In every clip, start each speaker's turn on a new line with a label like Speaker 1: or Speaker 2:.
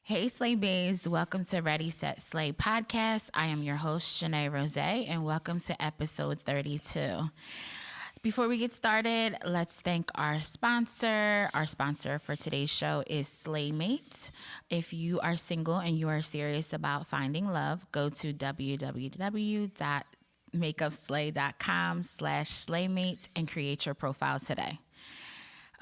Speaker 1: Hey, Slay Bays. Welcome to Ready, Set, Slay podcast. I am your host, Shanae Rose, and welcome to episode 32. Before we get started, let's thank our sponsor. Our sponsor for today's show is Slaymate. If you are single and you are serious about finding love, go to www.makeupslay.com/slaymate and create your profile today.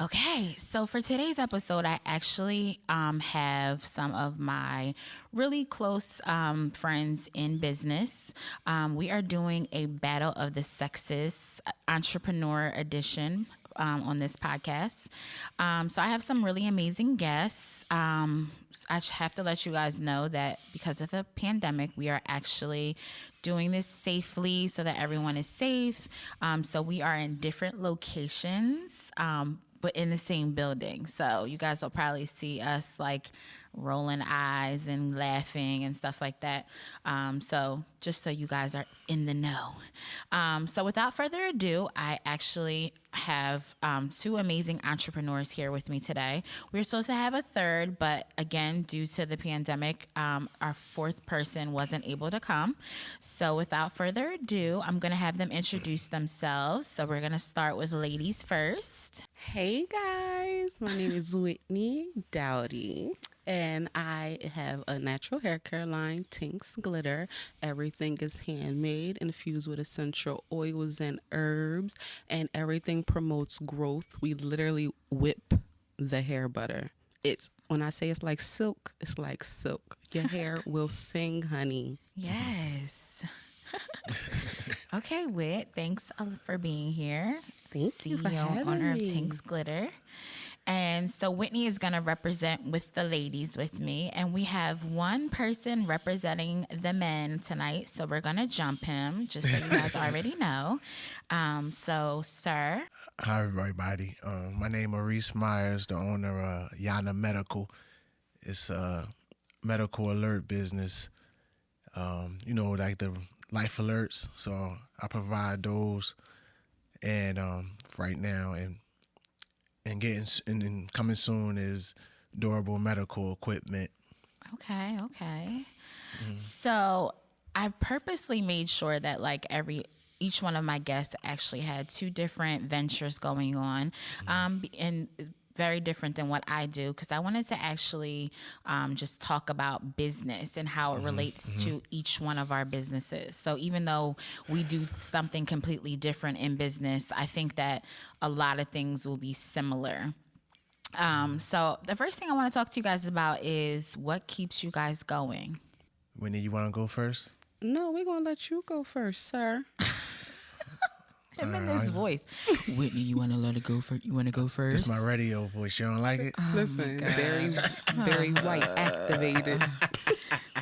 Speaker 1: Okay, so for today's episode, I actually have some of my really close friends in business. We are doing a Battle of the Sexes Entrepreneur Edition on this podcast. So I have some really amazing guests. I have to let you guys know that because of the pandemic, we are actually doing this safely so that everyone is safe. So we are in different locations. But in the same building. So you guys will probably see us like rolling eyes and laughing and stuff like that. So just so you guys are in the know. So without further ado, I actually have two amazing entrepreneurs here with me today. We were supposed to have a third, but again, due to the pandemic, our fourth person wasn't able to come. So without further ado, I'm going to have them introduce themselves. So we're going to start with ladies first.
Speaker 2: Hey guys, my name is Whitney Dowdy, and I have a natural hair care line, Tinkz Glitter. Everything is handmade, infused with essential oils and herbs, and everything promotes growth. We literally whip the hair butter. When I say it's like silk, it's like silk. Your hair will sing, honey.
Speaker 1: Yes. Okay, Whit, thanks for being here.
Speaker 2: Thank you for
Speaker 1: CEO
Speaker 2: having
Speaker 1: owner
Speaker 2: me.
Speaker 1: of Tinkz Glitter. And so Whitney is going to represent with the ladies with me. And we have one person representing the men tonight. So we're going to jump him, just so you guys already know. So, sir.
Speaker 3: Hi, everybody. My name is Maurice Meyers, the owner of Yana Medical. It's a medical alert business. Like the life alerts. So I provide those. And right now, and coming soon is durable medical equipment.
Speaker 1: Okay. Mm-hmm. So I purposely made sure that each one of my guests actually had two different ventures going on, and very different than what I do, because I wanted to actually just talk about business and how it relates to each one of our businesses. So even though we do something completely different in business, I think that a lot of things will be similar. So the first thing I want to talk to you guys about is what keeps you guys going.
Speaker 3: Whitney, you want to go first?
Speaker 2: No, we're going to let you go first, sir.
Speaker 1: Him in this voice. Whitney, you want to let it go for? You want to go first?
Speaker 3: It's my radio voice. You don't like it?
Speaker 2: Listen, very white activated.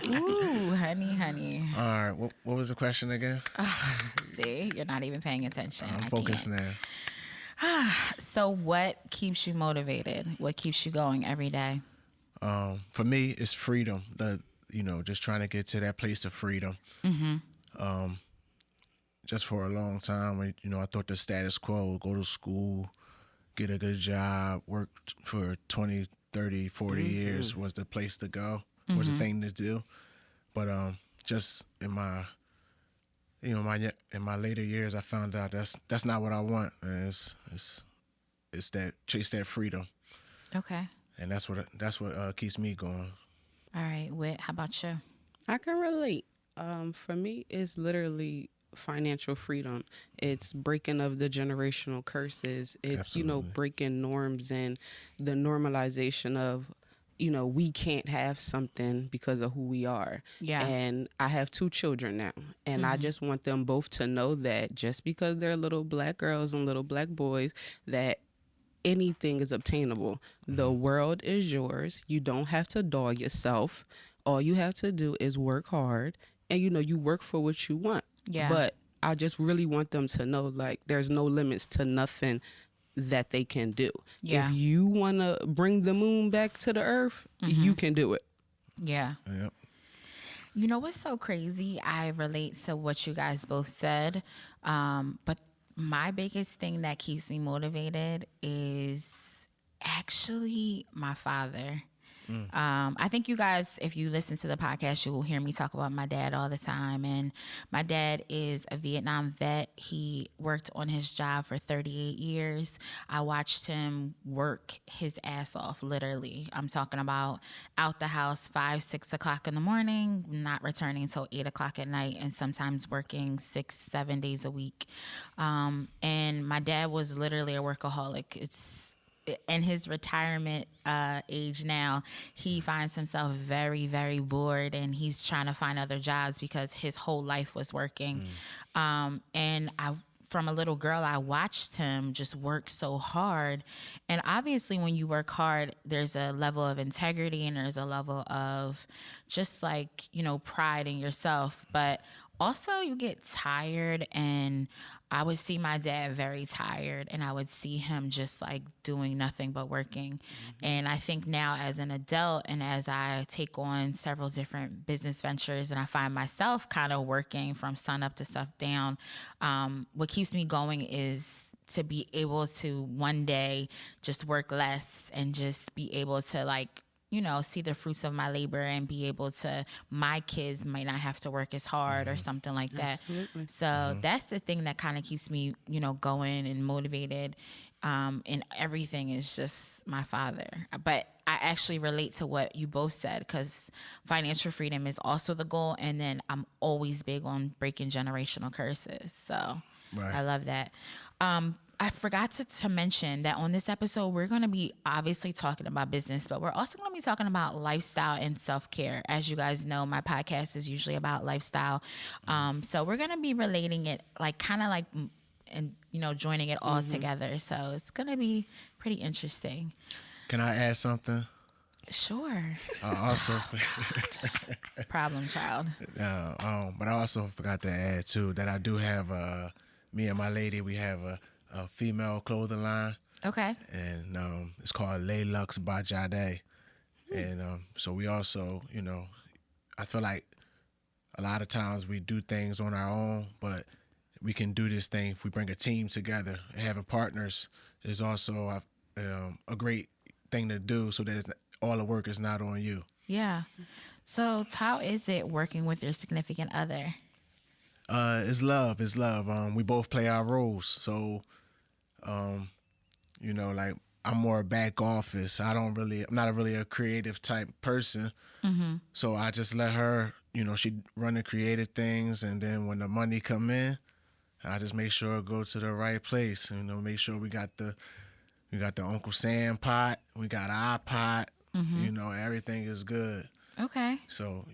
Speaker 1: Ooh, honey.
Speaker 3: All right. What was the question again?
Speaker 1: See, you're not even paying attention.
Speaker 3: I'm focused now.
Speaker 1: So what keeps you motivated? What keeps you going every day?
Speaker 3: For me, it's freedom. Just trying to get to that place of freedom. Just for a long time, I thought the status quo, go to school, get a good job, work for 20, 30, 40 years was the place to go, was the thing to do. But just in my later years, I found out that's not what I want. And it's that chase that freedom.
Speaker 1: Okay.
Speaker 3: And that's what keeps me going.
Speaker 1: All right, Whit, how about you?
Speaker 2: I can relate. For me, it's literally financial freedom. It's breaking of the generational curses. It's,
Speaker 3: Absolutely.
Speaker 2: Breaking norms and the normalization of, we can't have something because of who we are.
Speaker 1: Yeah.
Speaker 2: And I have 2 children now. And I just want them both to know that just because they're little black girls and little black boys, that anything is obtainable. The world is yours. You don't have to dull yourself. All you have to do is work hard. And, you work for what you want.
Speaker 1: Yeah.
Speaker 2: But I just really want them to know, there's no limits to nothing that they can do.
Speaker 1: Yeah.
Speaker 2: If you want to bring the moon back to the earth, you can do it.
Speaker 1: Yeah.
Speaker 3: Yep.
Speaker 1: You know what's so crazy? I relate to what you guys both said. But my biggest thing that keeps me motivated is actually my father. I think you guys, if you listen to the podcast, you will hear me talk about my dad all the time. And my dad is a Vietnam vet. He worked on his job for 38 years. I watched him work his ass off, literally. I'm talking about out the house 5, 6 o'clock in the morning, not returning until 8 o'clock at night, and sometimes working 6, 7 days a week. And my dad was literally a workaholic. It's in his retirement age now, he finds himself very, very bored, and he's trying to find other jobs because his whole life was working. And from a little girl, I watched him just work so hard. And obviously, when you work hard, there's a level of integrity and there's a level of just like, pride in yourself. But also, you get tired, and I would see my dad very tired, and I would see him just like doing nothing but working. And I think now, as an adult, and as I take on several different business ventures, and I find myself kind of working from sun up to sundown, what keeps me going is to be able to one day just work less and just be able to see the fruits of my labor and be able to, my kids might not have to work as hard or something like that.
Speaker 2: Absolutely.
Speaker 1: So that's the thing that kind of keeps me, going and motivated. And everything is just my father. But I actually relate to what you both said, because financial freedom is also the goal. And then I'm always big on breaking generational curses. So I love that. I forgot to mention that on this episode, we're going to be obviously talking about business, but we're also going to be talking about lifestyle and self-care. As you guys know, my podcast is usually about lifestyle. So we're going to be relating it joining it all together. So it's going to be pretty interesting.
Speaker 3: Can I add something?
Speaker 1: Sure.
Speaker 3: Also,
Speaker 1: Problem child.
Speaker 3: but I also forgot to add too that I do have me and my lady. We have a female clothing line.
Speaker 1: Okay.
Speaker 3: And it's called Lay Lux by Jade. And so we also, I feel like a lot of times we do things on our own, but we can do this thing if we bring a team together. And having partners is also a great thing to do, so that all the work is not on you.
Speaker 1: Yeah. So how is it working with your significant other?
Speaker 3: It's love. It's love. We both play our roles. So, like I'm more back office. I'm not really a creative type person. So I just let her, she run the creative things. And then when the money come in, I just make sure it go to the right place. Make sure we got the Uncle Sam pot. We got our pot. Everything is good.
Speaker 1: Okay.
Speaker 3: So,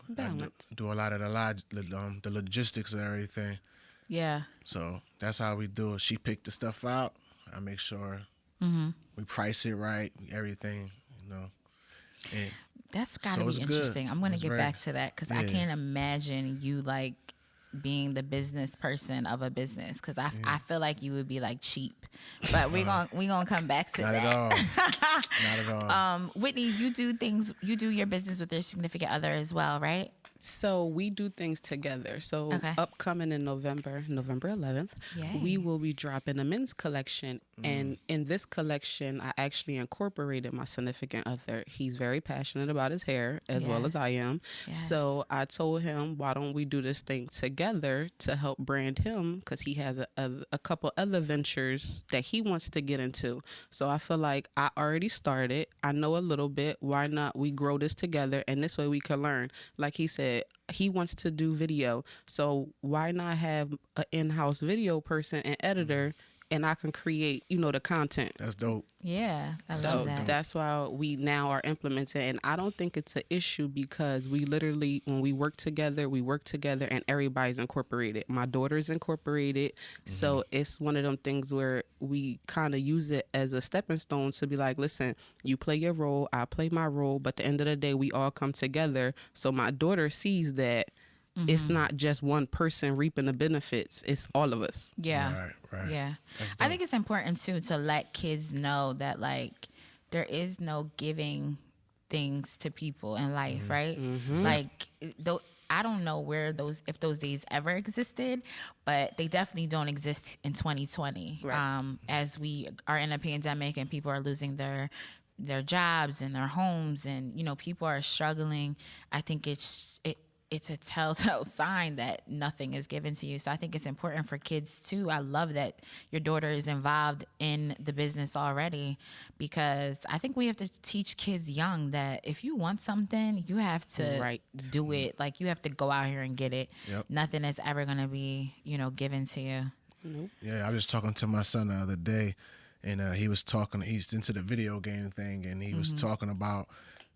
Speaker 2: Balance.
Speaker 3: I do a lot of the logistics and everything.
Speaker 1: Yeah.
Speaker 3: So that's how we do it. She picked the stuff out. I make sure we price it right, everything, And
Speaker 1: that's got to
Speaker 3: so
Speaker 1: be
Speaker 3: it's
Speaker 1: interesting.
Speaker 3: good.
Speaker 1: I'm going to
Speaker 3: It's
Speaker 1: get
Speaker 3: very-
Speaker 1: back to that, because I can't imagine you being the business person of a business, because I feel like you would be cheap. But we gonna come back to
Speaker 3: Not
Speaker 1: that.
Speaker 3: at all. Not at all.
Speaker 1: Whitney, you do your business with your significant other as well, right?
Speaker 2: So we do things together. So
Speaker 1: Okay.
Speaker 2: upcoming in November 11th,
Speaker 1: Yay.
Speaker 2: we will be dropping a men's collection. And in this collection, I actually incorporated my significant other. He's very passionate about his hair as well as I am.
Speaker 1: Yes.
Speaker 2: So I told him, why don't we do this thing together to help brand him? Because he has a couple other ventures that he wants to get into. So I feel like I already started. I know a little bit. Why not we grow this together? And this way we can learn. Like he said, he wants to do video. So why not have an in-house video person and editor, and I can create, the content.
Speaker 3: That's dope.
Speaker 1: Yeah, I
Speaker 2: So
Speaker 1: love that.
Speaker 2: that's why we now are implementing. And I don't think it's an issue, because we literally, when we work together and everybody's incorporated. My daughter's incorporated. So it's one of them things where we kind of use it as a stepping stone to be like, listen, you play your role, I play my role. But at the end of the day, we all come together. So my daughter sees that it's not just one person reaping the benefits. It's all of us.
Speaker 1: Yeah.
Speaker 3: Right.
Speaker 1: Yeah.
Speaker 3: That's
Speaker 1: I
Speaker 3: dope.
Speaker 1: think it's important too to let kids know that there is no giving things to people in life, right? Though I don't know if those days ever existed, but they definitely don't exist in 2020.
Speaker 2: Right.
Speaker 1: As we are in a pandemic and people are losing their their jobs and their homes, and people are struggling, I think it's a telltale sign that nothing is given to you. So I think it's important for kids too. I love that your daughter is involved in the business already, because I think we have to teach kids young that if you want something, you have to do it. Like, you have to go out here and get it.
Speaker 3: Yep.
Speaker 1: Nothing is ever going to be, given to you.
Speaker 2: Nope.
Speaker 3: Yeah, I was talking to my son the other day, and he's into the video game thing, and he was talking about,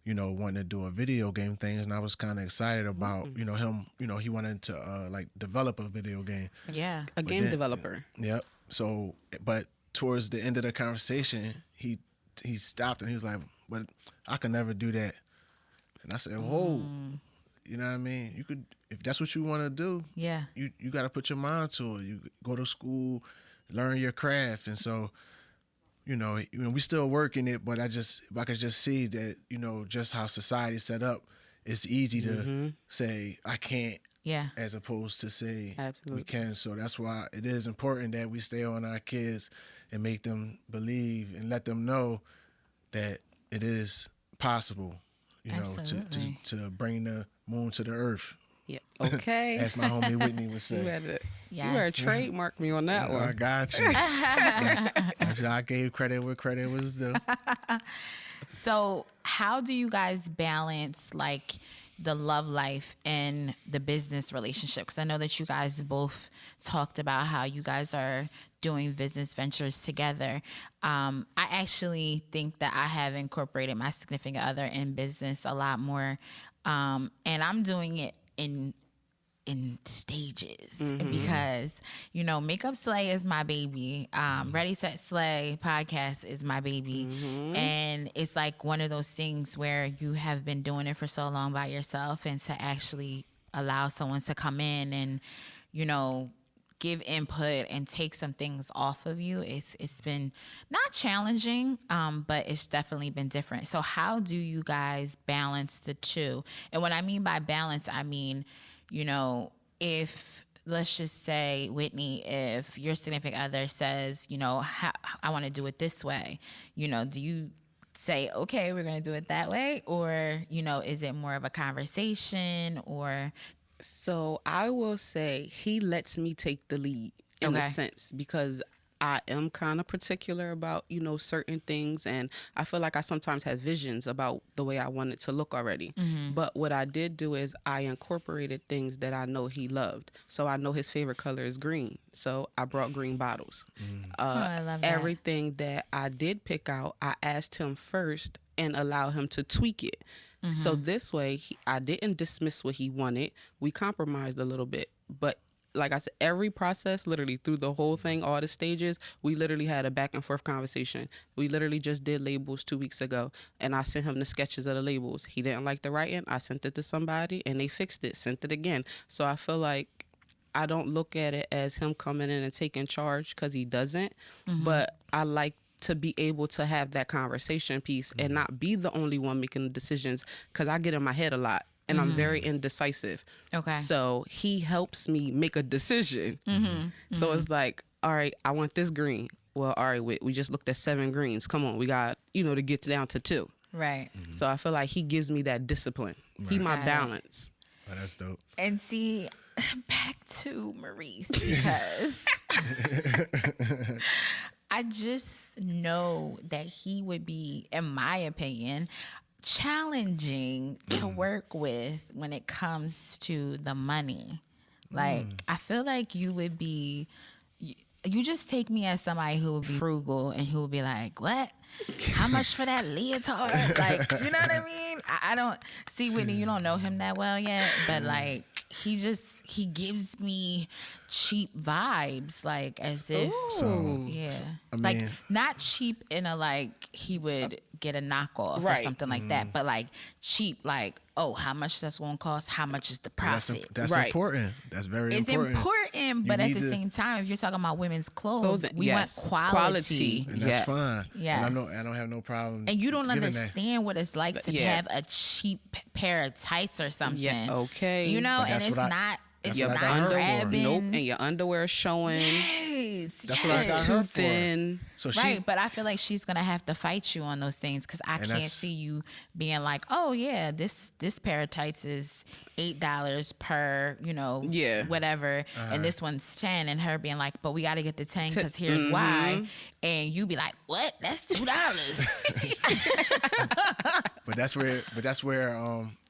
Speaker 3: wanting to do a video game thing, and I was kind of excited about, him, he wanted to like develop a video game.
Speaker 1: Yeah.
Speaker 2: A game developer.
Speaker 3: Yep. So, but towards the end of the conversation, he stopped and he was like, "But I can never do that." And I said, "Whoa, you know what I mean? You could, if that's what you want to do.
Speaker 1: Yeah.
Speaker 3: You got to put your mind to it. You go to school, learn your craft, and so." We still working it, but I could just see that, just how society's set up, it's easy to say, I can't,
Speaker 1: Yeah.
Speaker 3: as opposed to say
Speaker 2: Absolutely.
Speaker 3: we can. So that's why it is important that we stay on our kids and make them believe and let them know that it is possible,
Speaker 1: Absolutely.
Speaker 3: to bring the moon to the earth.
Speaker 2: Yeah. Okay.
Speaker 3: As my homie Whitney would say.
Speaker 2: You better trademark me on that
Speaker 3: I
Speaker 2: one.
Speaker 3: got you. I gave credit where credit was due.
Speaker 1: So how do you guys balance like the love life and the business relationship? Because I know that you guys both talked about how you guys are doing business ventures together. I actually think that I have incorporated my significant other in business a lot more. And I'm doing it in stages because, Makeup Slay is my baby. Ready, Set, Slay podcast is my baby. And it's like one of those things where you have been doing it for so long by yourself, and to actually allow someone to come in and, give input and take some things off of you. It's been not challenging, but it's definitely been different. So how do you guys balance the two? And what I mean by balance, I mean, if let's just say, Whitney, if your significant other says, I want to do it this way, do you say, okay, we're going to do it that way? Or, is it more of a conversation? Or
Speaker 2: So I will say he lets me take the lead in a sense, because I am kind of particular about, certain things. And I feel like I sometimes have visions about the way I want it to look already. But what I did do is I incorporated things that I know he loved. So I know his favorite color is green. So I brought green bottles.
Speaker 1: I love that.
Speaker 2: Everything that I did pick out, I asked him first and allow him to tweak it. So this way, I didn't dismiss what he wanted. We compromised a little bit. But like I said, every process, literally through the whole thing, all the stages, we literally had a back and forth conversation. We literally just did labels 2 weeks ago, and I sent him the sketches of the labels. He didn't like the writing. I sent it to somebody, and they fixed it, sent it again. So I feel like I don't look at it as him coming in and taking charge, because he doesn't. But I like to be able to have that conversation piece and not be the only one making the decisions, because I get in my head a lot. And I'm very indecisive. Okay. So he helps me make a decision. So it's like, all right, I want this green. Well, all right, we just looked at 7 greens. Come on, we got, to get down to 2.
Speaker 1: Right.
Speaker 2: So I feel like he gives me that discipline. He my balance.
Speaker 3: Oh, that's dope.
Speaker 1: And see, back to Maurice, because I just know that he would be, in my opinion, challenging to work with when it comes to the money. Like, I feel like you would be, you just take me as somebody who would be frugal and who would be like, what? How much for that leotard? Like, you know what I mean? I don't see, Whitney, you don't know him that well yet, but like, he gives me cheap vibes, like as if, like not cheap in a like he would get a knockoff or something like that, but like cheap, like, oh, how much that's gonna cost? How much is the profit?
Speaker 3: That's important. That's very
Speaker 1: it's important. But at the same time, if you're talking about women's clothes, we want quality.
Speaker 3: And that's fine.
Speaker 1: Yes.
Speaker 3: And I don't have no problem.
Speaker 1: And you don't understand what it's like to have a cheap pair of tights or something.
Speaker 2: Yeah, okay.
Speaker 1: And it's not. It's not grabbing.
Speaker 2: Nope, and your underwear showing.
Speaker 1: Yes. Please.
Speaker 3: That's what I got her
Speaker 2: Too
Speaker 3: for.
Speaker 2: thin.
Speaker 3: So
Speaker 1: Right, but I feel like she's gonna have to fight you on those things because I can't
Speaker 3: that's-
Speaker 1: see you being like, oh yeah, this pair of tights is $8 per,
Speaker 2: Yeah.
Speaker 1: whatever, and this one's 10, and her being like, but we got to get the 10 because here's why, and you be like, what? That's $2.
Speaker 3: But that's where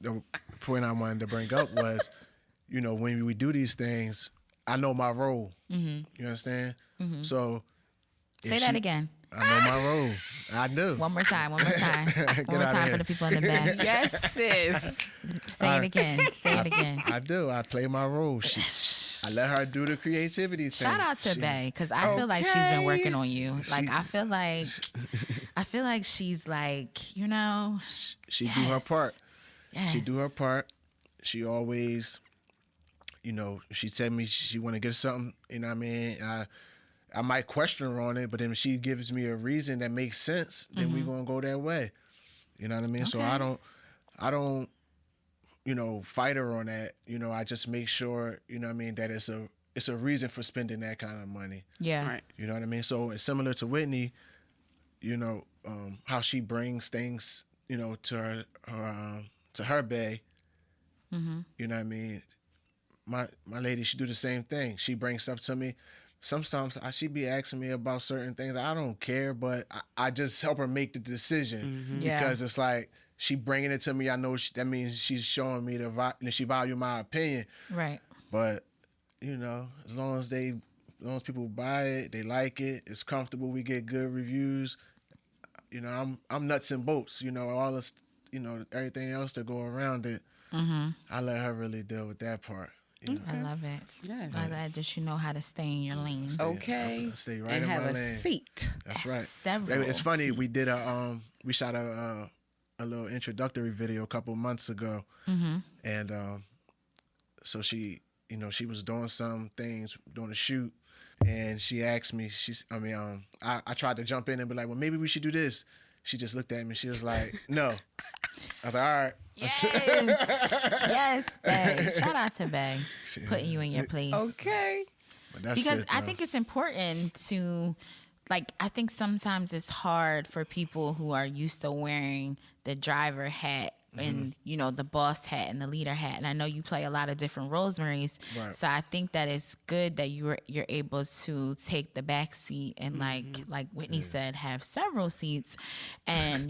Speaker 3: the point I wanted to bring up was, when we do these things, I know my role. You understand? So if
Speaker 1: Say that again.
Speaker 3: I know my role. I do.
Speaker 1: One more time. One more time. One more
Speaker 3: outta
Speaker 1: time
Speaker 3: here.
Speaker 1: for the people in the back.
Speaker 2: Yes, sis.
Speaker 1: Say it again. Say it again.
Speaker 3: I do. I play my role. I let her do the creativity thing.
Speaker 1: Shout out to
Speaker 3: She-
Speaker 1: Bay because I feel like she's been
Speaker 2: Okay.
Speaker 1: working on you. Like I feel like she's like
Speaker 3: She do her
Speaker 1: Yes.
Speaker 3: part.
Speaker 1: yes.
Speaker 3: She do her part. She always, she tell me she want to get something. You know what I mean? I might question her on it, but then if she gives me a reason that makes sense, then we gonna go that way. You know what I mean? So I don't, fight her on that. I just make sure, that it's a reason for spending that kind of money.
Speaker 1: Yeah.
Speaker 2: Right.
Speaker 3: You know what I mean? So it's similar to Whitney, how she brings things, to her bay. You know what I mean? My lady, she do the same thing. She brings stuff to me. Sometimes she be asking me about certain things. I don't care, but I just help her make the decision
Speaker 1: Yeah.
Speaker 3: because it's like she bringing it to me. I know that means she's showing me she value my opinion.
Speaker 1: Right.
Speaker 3: But as long as people buy it, they like it, it's comfortable, we get good reviews. I'm nuts and bolts. All this, everything else that go around it. I let her really deal with that part.
Speaker 1: I love it.
Speaker 2: Yes.
Speaker 1: I'm glad that you know how to stay in your lane.
Speaker 2: Okay.
Speaker 3: Stay right
Speaker 2: And
Speaker 3: in
Speaker 2: have
Speaker 3: my
Speaker 2: a
Speaker 3: lane.
Speaker 2: seat.
Speaker 3: That's right.
Speaker 1: Several
Speaker 3: It's funny. We did
Speaker 1: seats.
Speaker 3: we shot a little introductory video a couple months ago, and so she was doing some things doing a shoot, and she asked me. I tried to jump in and be like, well, maybe we should do this. She just looked at me. She was like, no. I was like, all right.
Speaker 1: Yes. Yes, Bay. Shout out to Bay. Putting you in your place.
Speaker 2: Okay.
Speaker 3: But that's
Speaker 1: Because
Speaker 3: it,
Speaker 1: I
Speaker 3: though.
Speaker 1: think it's important to, I think sometimes it's hard for people who are used to wearing the driver hat and, the boss hat and the leader hat. And I know you play a lot of different roles, Maurice.
Speaker 3: Right.
Speaker 1: So I think that it's good that you're able to take the back seat and like Whitney said, have several seats and,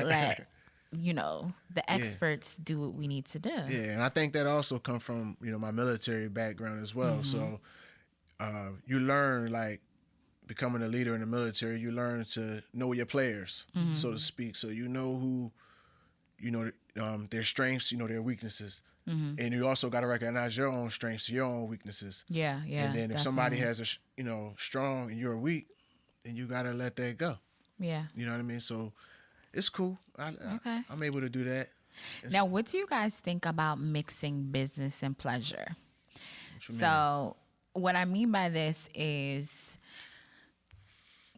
Speaker 1: let, the experts do what we need to do.
Speaker 3: Yeah, and I think that also come from my military background as well. So you learn becoming a leader in the military. You learn to know your players, so to speak. So you know who, their strengths, their weaknesses, and you also got to recognize your own strengths, your own weaknesses.
Speaker 1: Yeah, yeah.
Speaker 3: And then if somebody has a strong and you're weak, then you got to let that go.
Speaker 1: Yeah.
Speaker 3: You know what I mean? So it's cool.
Speaker 1: Okay.
Speaker 3: I'm able to do that.
Speaker 1: Now, what do you guys think about mixing business and pleasure?
Speaker 3: What you mean?
Speaker 1: So, what I mean by this is,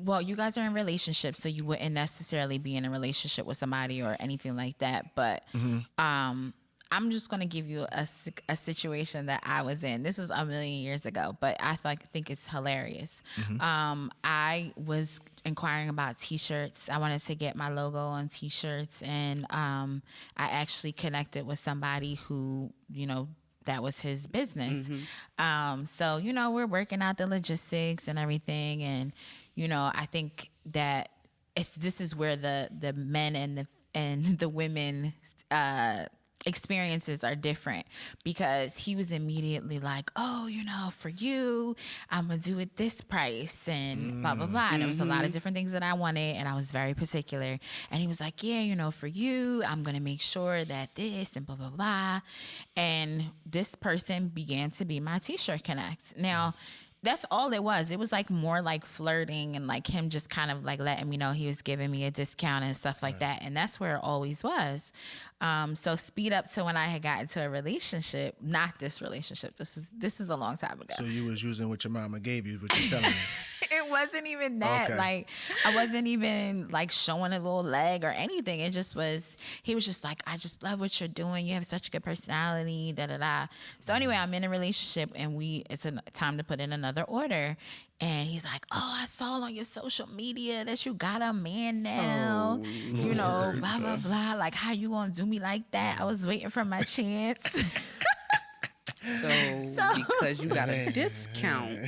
Speaker 1: well, you guys are in relationships, so you wouldn't necessarily be in a relationship with somebody or anything like that. But I'm just going to give you a situation that I was in. This was a million years ago, but I think it's hilarious. I was inquiring about T-shirts. I wanted to get my logo on T-shirts, and I actually connected with somebody who, that was his business. So, we're working out the logistics and everything. And, I think that this is where the men and the women, experiences are different, because he was immediately like, oh, for you, I'm gonna do it this price and blah blah blah. And there was a lot of different things that I wanted, and I was very particular. And he was like, yeah, for you, I'm gonna make sure that this and blah blah blah. And this person began to be my T-shirt connect. Now, that's all it was. It was more flirting and him just kind of letting me know he was giving me a discount and stuff like that. And that's where it always was. So speed up to when I had gotten to a relationship, not this relationship. This is a long time ago.
Speaker 3: So you was using what your mama gave you, what you're telling me.
Speaker 1: It wasn't even that.
Speaker 3: Okay.
Speaker 1: I wasn't even showing a little leg or anything. It just was, he was just like, I just love what you're doing. You have such a good personality, da da da. So anyway, I'm in a relationship, and it's a time to put in a another order. And he's like, oh, I saw on your social media that you got a man now. You know, blah, blah, blah. Like, how you gonna do me like that? I was waiting for my chance.
Speaker 2: So because you got a discount.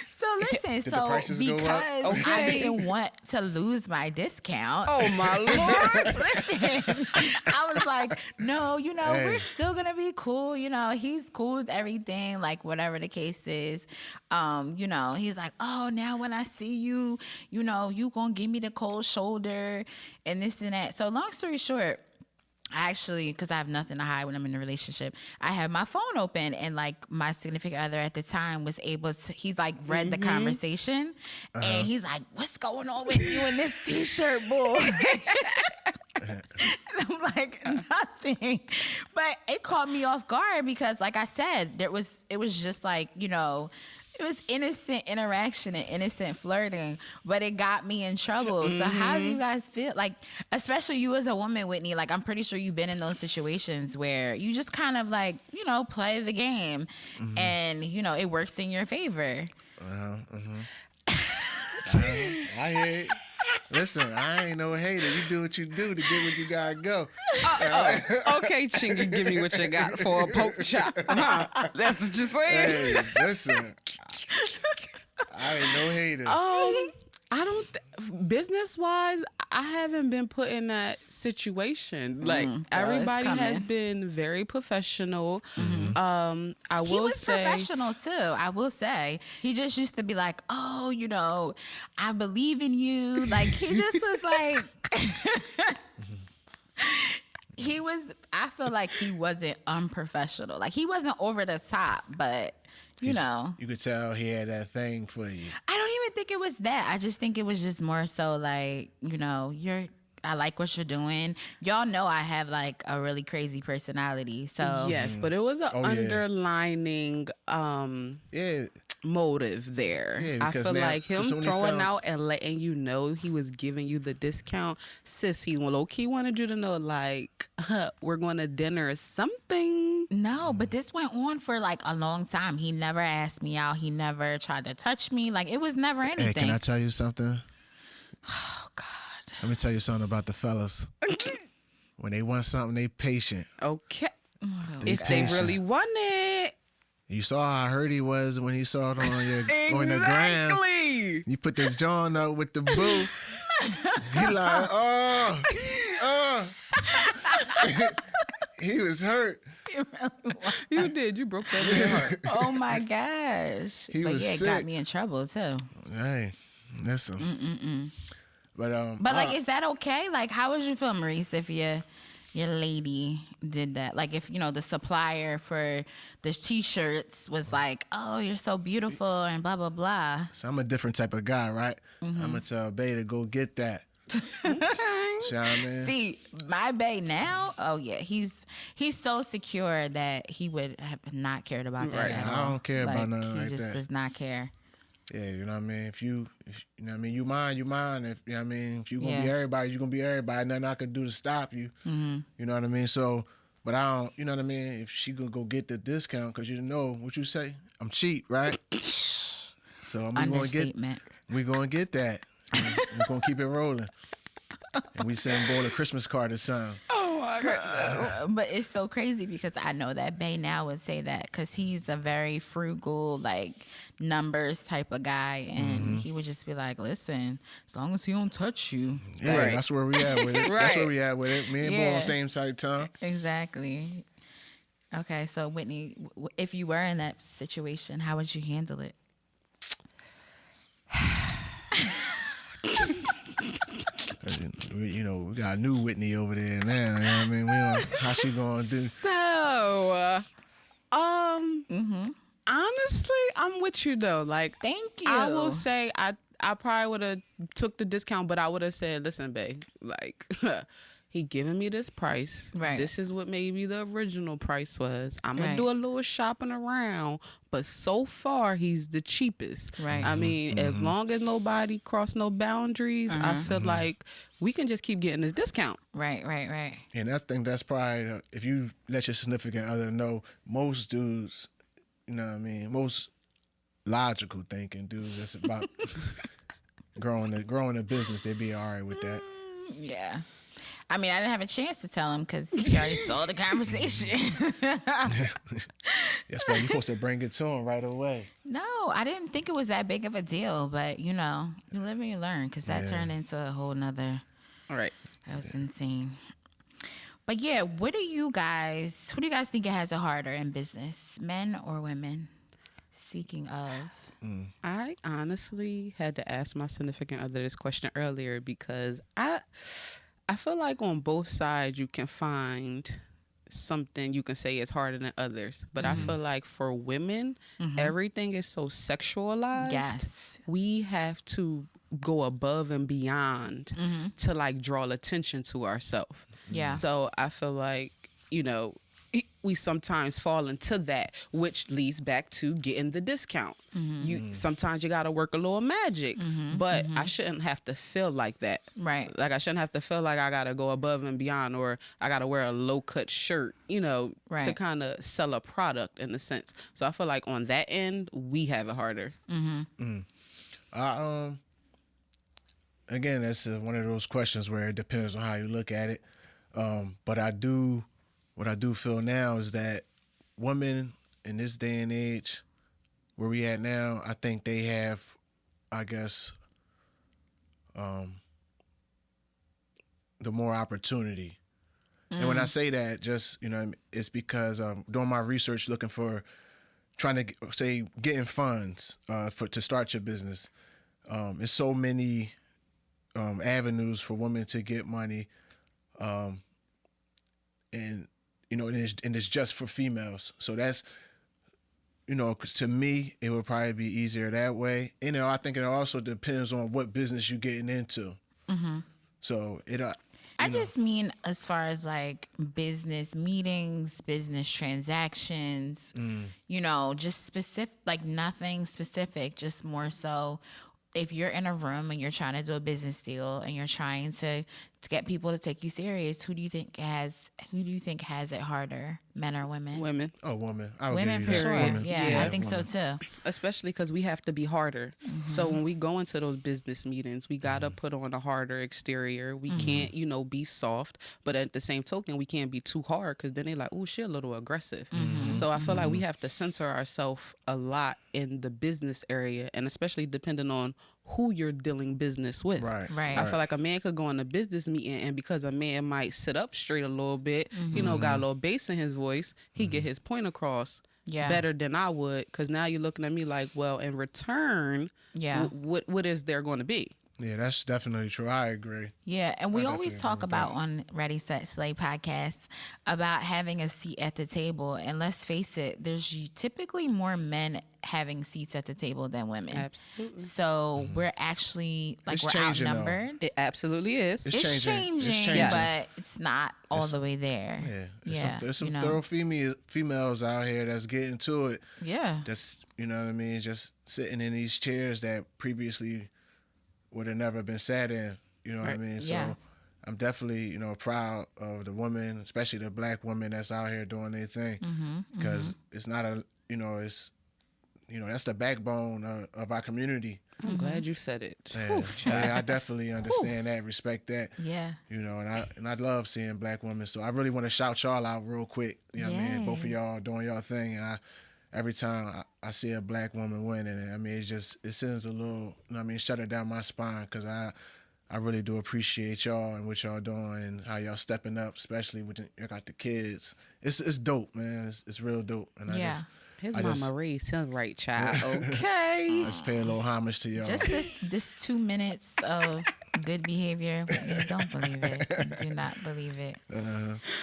Speaker 1: So listen,
Speaker 3: Did the prices go up?
Speaker 1: because I didn't want to lose my discount.
Speaker 2: Oh my Lord.
Speaker 1: Listen, I was like, no, you know, we're still gonna be cool. You know, he's cool with everything, like whatever the case is. You know, he's like, oh, now when I see you, you know, you gonna give me the cold shoulder and this and that. So long story short, I actually, because I have nothing to hide when I'm in a relationship, I have my phone open, and like my significant other at the time was able to, he's like read the conversation and he's like, what's going on with you in this t-shirt, boy? And I'm like, nothing. But it caught me off guard because, like I said, it was just like, you know, it was innocent interaction and innocent flirting, but it got me in trouble. So how do you guys feel? Like, especially you as a woman, Whitney, like I'm pretty sure you've been in those situations where you just kind of like, you know, play the game and, you know, it works in your favor.
Speaker 3: I hear it. Listen, I ain't no hater. You do what you do to get what you gotta go.
Speaker 2: Okay, Chingy, give me what you got for a poke chop. That's what you're saying.
Speaker 3: Hey, listen. I ain't no hater.
Speaker 2: I don't. Business wise, I haven't been put in that situation. Like everybody has been very professional. I will
Speaker 1: He was
Speaker 2: say,
Speaker 1: professional too. I will say he just used to be like, "Oh, you know, I believe in you." Like he just was like, he was. I feel like he wasn't unprofessional. Like he wasn't over the top, but you know,
Speaker 3: you could tell he had that thing for you.
Speaker 1: I don't even think it was that. I just think it was just more so like, you know, I like what you're doing. Y'all know I have like a really crazy personality. So
Speaker 2: yes, but it was an underlining motive there.
Speaker 3: Yeah,
Speaker 2: I feel like him
Speaker 3: when he
Speaker 2: throwing
Speaker 3: found-
Speaker 2: out and letting you know he was giving you the discount. Sis, he low-key wanted you to know, like, we're going to dinner or something.
Speaker 1: No, but this went on for like a long time. He never asked me out. He never tried to touch me. Like it was never anything.
Speaker 3: Hey, can I tell you something?
Speaker 1: Oh God.
Speaker 3: Let me tell you something about the fellas. When they want something, they patient.
Speaker 2: Okay.
Speaker 3: They
Speaker 2: If they
Speaker 3: patient.
Speaker 2: really want it.
Speaker 3: You saw how hurt he was when he saw it on your on the gram.
Speaker 2: Exactly.
Speaker 3: You put the John up with the boo. He like, he was hurt.
Speaker 2: You did. You broke that man's heart.
Speaker 1: Oh my gosh.
Speaker 3: He
Speaker 1: but
Speaker 3: was
Speaker 1: yeah, it got
Speaker 3: sick.
Speaker 1: me in trouble too.
Speaker 3: Hey, listen. But
Speaker 1: But like, is that okay? Like, how would you feel, Maurice, if your lady did that? Like, if you know the supplier for the t-shirts was like, "Oh, you're so beautiful," and blah blah blah.
Speaker 3: so I'm a different type of guy, right? I'm gonna tell Bay to go get that.
Speaker 2: Okay.
Speaker 3: See what I mean?
Speaker 1: See, my bae now, oh yeah, he's so secure that he would have not cared about that
Speaker 2: Right.
Speaker 1: at
Speaker 3: I
Speaker 1: all.
Speaker 3: don't care about nothing
Speaker 1: He
Speaker 3: like
Speaker 1: just
Speaker 3: that.
Speaker 1: does not care.
Speaker 3: Yeah, you know what I mean? If you know what I mean, you mind. If you know what I mean, if you gonna be
Speaker 1: Yeah.
Speaker 3: everybody, you gonna be everybody. Nothing I could do to stop you. You know what I mean? So, but I don't, you know what I mean? If she gonna go get the discount, cause you know what you say, I'm cheap, right? So I'm gonna get,
Speaker 1: Understatement.
Speaker 3: we gonna get that. We're gonna keep it rolling. And we send boy a Christmas card or something.
Speaker 2: Oh my God.
Speaker 1: But it's so crazy because I know that Bay now would say that because he's a very frugal, like numbers type of guy, and he would just be like, "Listen, as long as he don't touch you."
Speaker 3: Yeah,
Speaker 2: Right.
Speaker 3: that's where we at with it. That's
Speaker 2: Right.
Speaker 3: where we at with it. Me and boy on
Speaker 1: Yeah.
Speaker 3: the same side of town.
Speaker 1: Exactly. Okay, so Whitney, if you were in that situation, how would you handle it?
Speaker 3: You know, we got a new Whitney over there now. You know what I mean? We don't, how she gonna do?
Speaker 2: So, honestly, I'm with you though. Like,
Speaker 1: Thank you.
Speaker 2: I will say I probably would have took the discount, but I would have said, listen, babe, like he giving me this price.
Speaker 1: Right.
Speaker 2: This is what maybe the original price was. I'm gonna
Speaker 1: Right.
Speaker 2: do a little shopping around, but so far he's the cheapest.
Speaker 1: Right.
Speaker 2: I mean, as long as nobody cross no boundaries, I feel like we can just keep getting this discount.
Speaker 1: Right.
Speaker 3: And I think that's probably if you let your significant other know, most dudes, you know what I mean, most logical thinking dudes that's about growing a business. They'd be all right with that.
Speaker 1: Yeah. I mean, I didn't have a chance to tell him because he already saw the conversation.
Speaker 3: That's why you're supposed to bring it to him right away.
Speaker 1: No, I didn't think it was that big of a deal, but you live and you learn, because that turned into a whole nother.
Speaker 2: All right.
Speaker 1: That was insane. But yeah, who do you guys think it has it harder in business, men or women? Speaking of.
Speaker 2: I honestly had to ask my significant other this question earlier because I feel like on both sides you can find something you can say is harder than others. But I feel like for women, everything is so sexualized.
Speaker 1: Yes.
Speaker 2: We have to go above and beyond to like draw attention to ourselves.
Speaker 1: Yeah.
Speaker 2: So I feel like, we sometimes fall into that, which leads back to getting the discount. Sometimes you got to work a little magic, but I shouldn't have to feel like that.
Speaker 1: Right.
Speaker 2: Like I shouldn't have to feel like I got to go above and beyond, or I got to wear a low cut shirt, to
Speaker 1: Right.
Speaker 2: kind of sell a product in a sense. So I feel like on that end, we have it harder.
Speaker 3: Again, that's one of those questions where it depends on how you look at it. But what I do feel now is that women in this day and age, where we at now, I think they have, I guess, the more opportunity. And when I say that, just, it's because doing my research, looking for, trying to getting funds to start your business. There's so many avenues for women to get money, and it's just for females. So that's, to me, it would probably be easier that way. I think it also depends on what business you're getting into. So
Speaker 1: I just mean as far as like business meetings, business transactions, just specific, like nothing specific, just more so if you're in a room and you're trying to do a business deal and you're trying to get people to take you serious, who do you think has it harder, men or women?
Speaker 2: Women.
Speaker 3: Oh, women. I would
Speaker 1: Women
Speaker 3: give
Speaker 1: for
Speaker 3: you that.
Speaker 1: sure.
Speaker 3: Women.
Speaker 1: Yeah, I think
Speaker 3: women.
Speaker 1: so too.
Speaker 2: Especially because we have to be harder. So when we go into those business meetings, we got to put on a harder exterior. We can't, be soft. But at the same token, we can't be too hard because then they're like, oh, she a little aggressive. So I feel like we have to censor ourselves a lot in the business area, and especially depending on who you're dealing business with.
Speaker 1: Right.
Speaker 2: I feel like a man could go in a business meeting, and because a man might sit up straight a little bit, got a little bass in his voice, he get his point across better than I would. Because now you're looking at me like, well, in return, what is there going to be?
Speaker 3: Yeah, that's definitely true. I agree.
Speaker 1: Yeah, and we always
Speaker 3: definitely
Speaker 1: talk
Speaker 3: agree with
Speaker 1: about on Ready, Set, Slay podcast about having a seat at the table. And let's face it, there's typically more men having seats at the table than women.
Speaker 2: Absolutely.
Speaker 1: So we're actually, like,
Speaker 3: It's
Speaker 1: we're
Speaker 3: changing, though.
Speaker 1: outnumbered.
Speaker 2: It absolutely is.
Speaker 1: It's changing,
Speaker 3: Yes.
Speaker 1: but it's not all the way there.
Speaker 3: Yeah. There's some thorough females out here that's getting to it.
Speaker 1: Yeah.
Speaker 3: That's, just sitting in these chairs that previously would have never been sat in. You know what I mean?
Speaker 1: Yeah.
Speaker 3: So I'm definitely, proud of the women, especially the black women that's out here doing their thing. Because it's not it's, that's the backbone of our community.
Speaker 2: I'm glad you said it.
Speaker 3: Yeah, I definitely understand that, respect that.
Speaker 1: Yeah.
Speaker 3: And I love seeing black women. So I really want to shout y'all out real quick. You know what I mean? Both of y'all doing y'all thing. And every time I see a black woman winning, it sends a little, shudder down my spine, because I really do appreciate y'all and what y'all doing and how y'all stepping up, especially with you got the kids. It's dope, man. It's real dope. And
Speaker 2: His mama raised him right, child. Okay.
Speaker 3: I just pay a little homage to y'all.
Speaker 1: Just this 2 minutes of good behavior. You don't believe it. You do not believe it.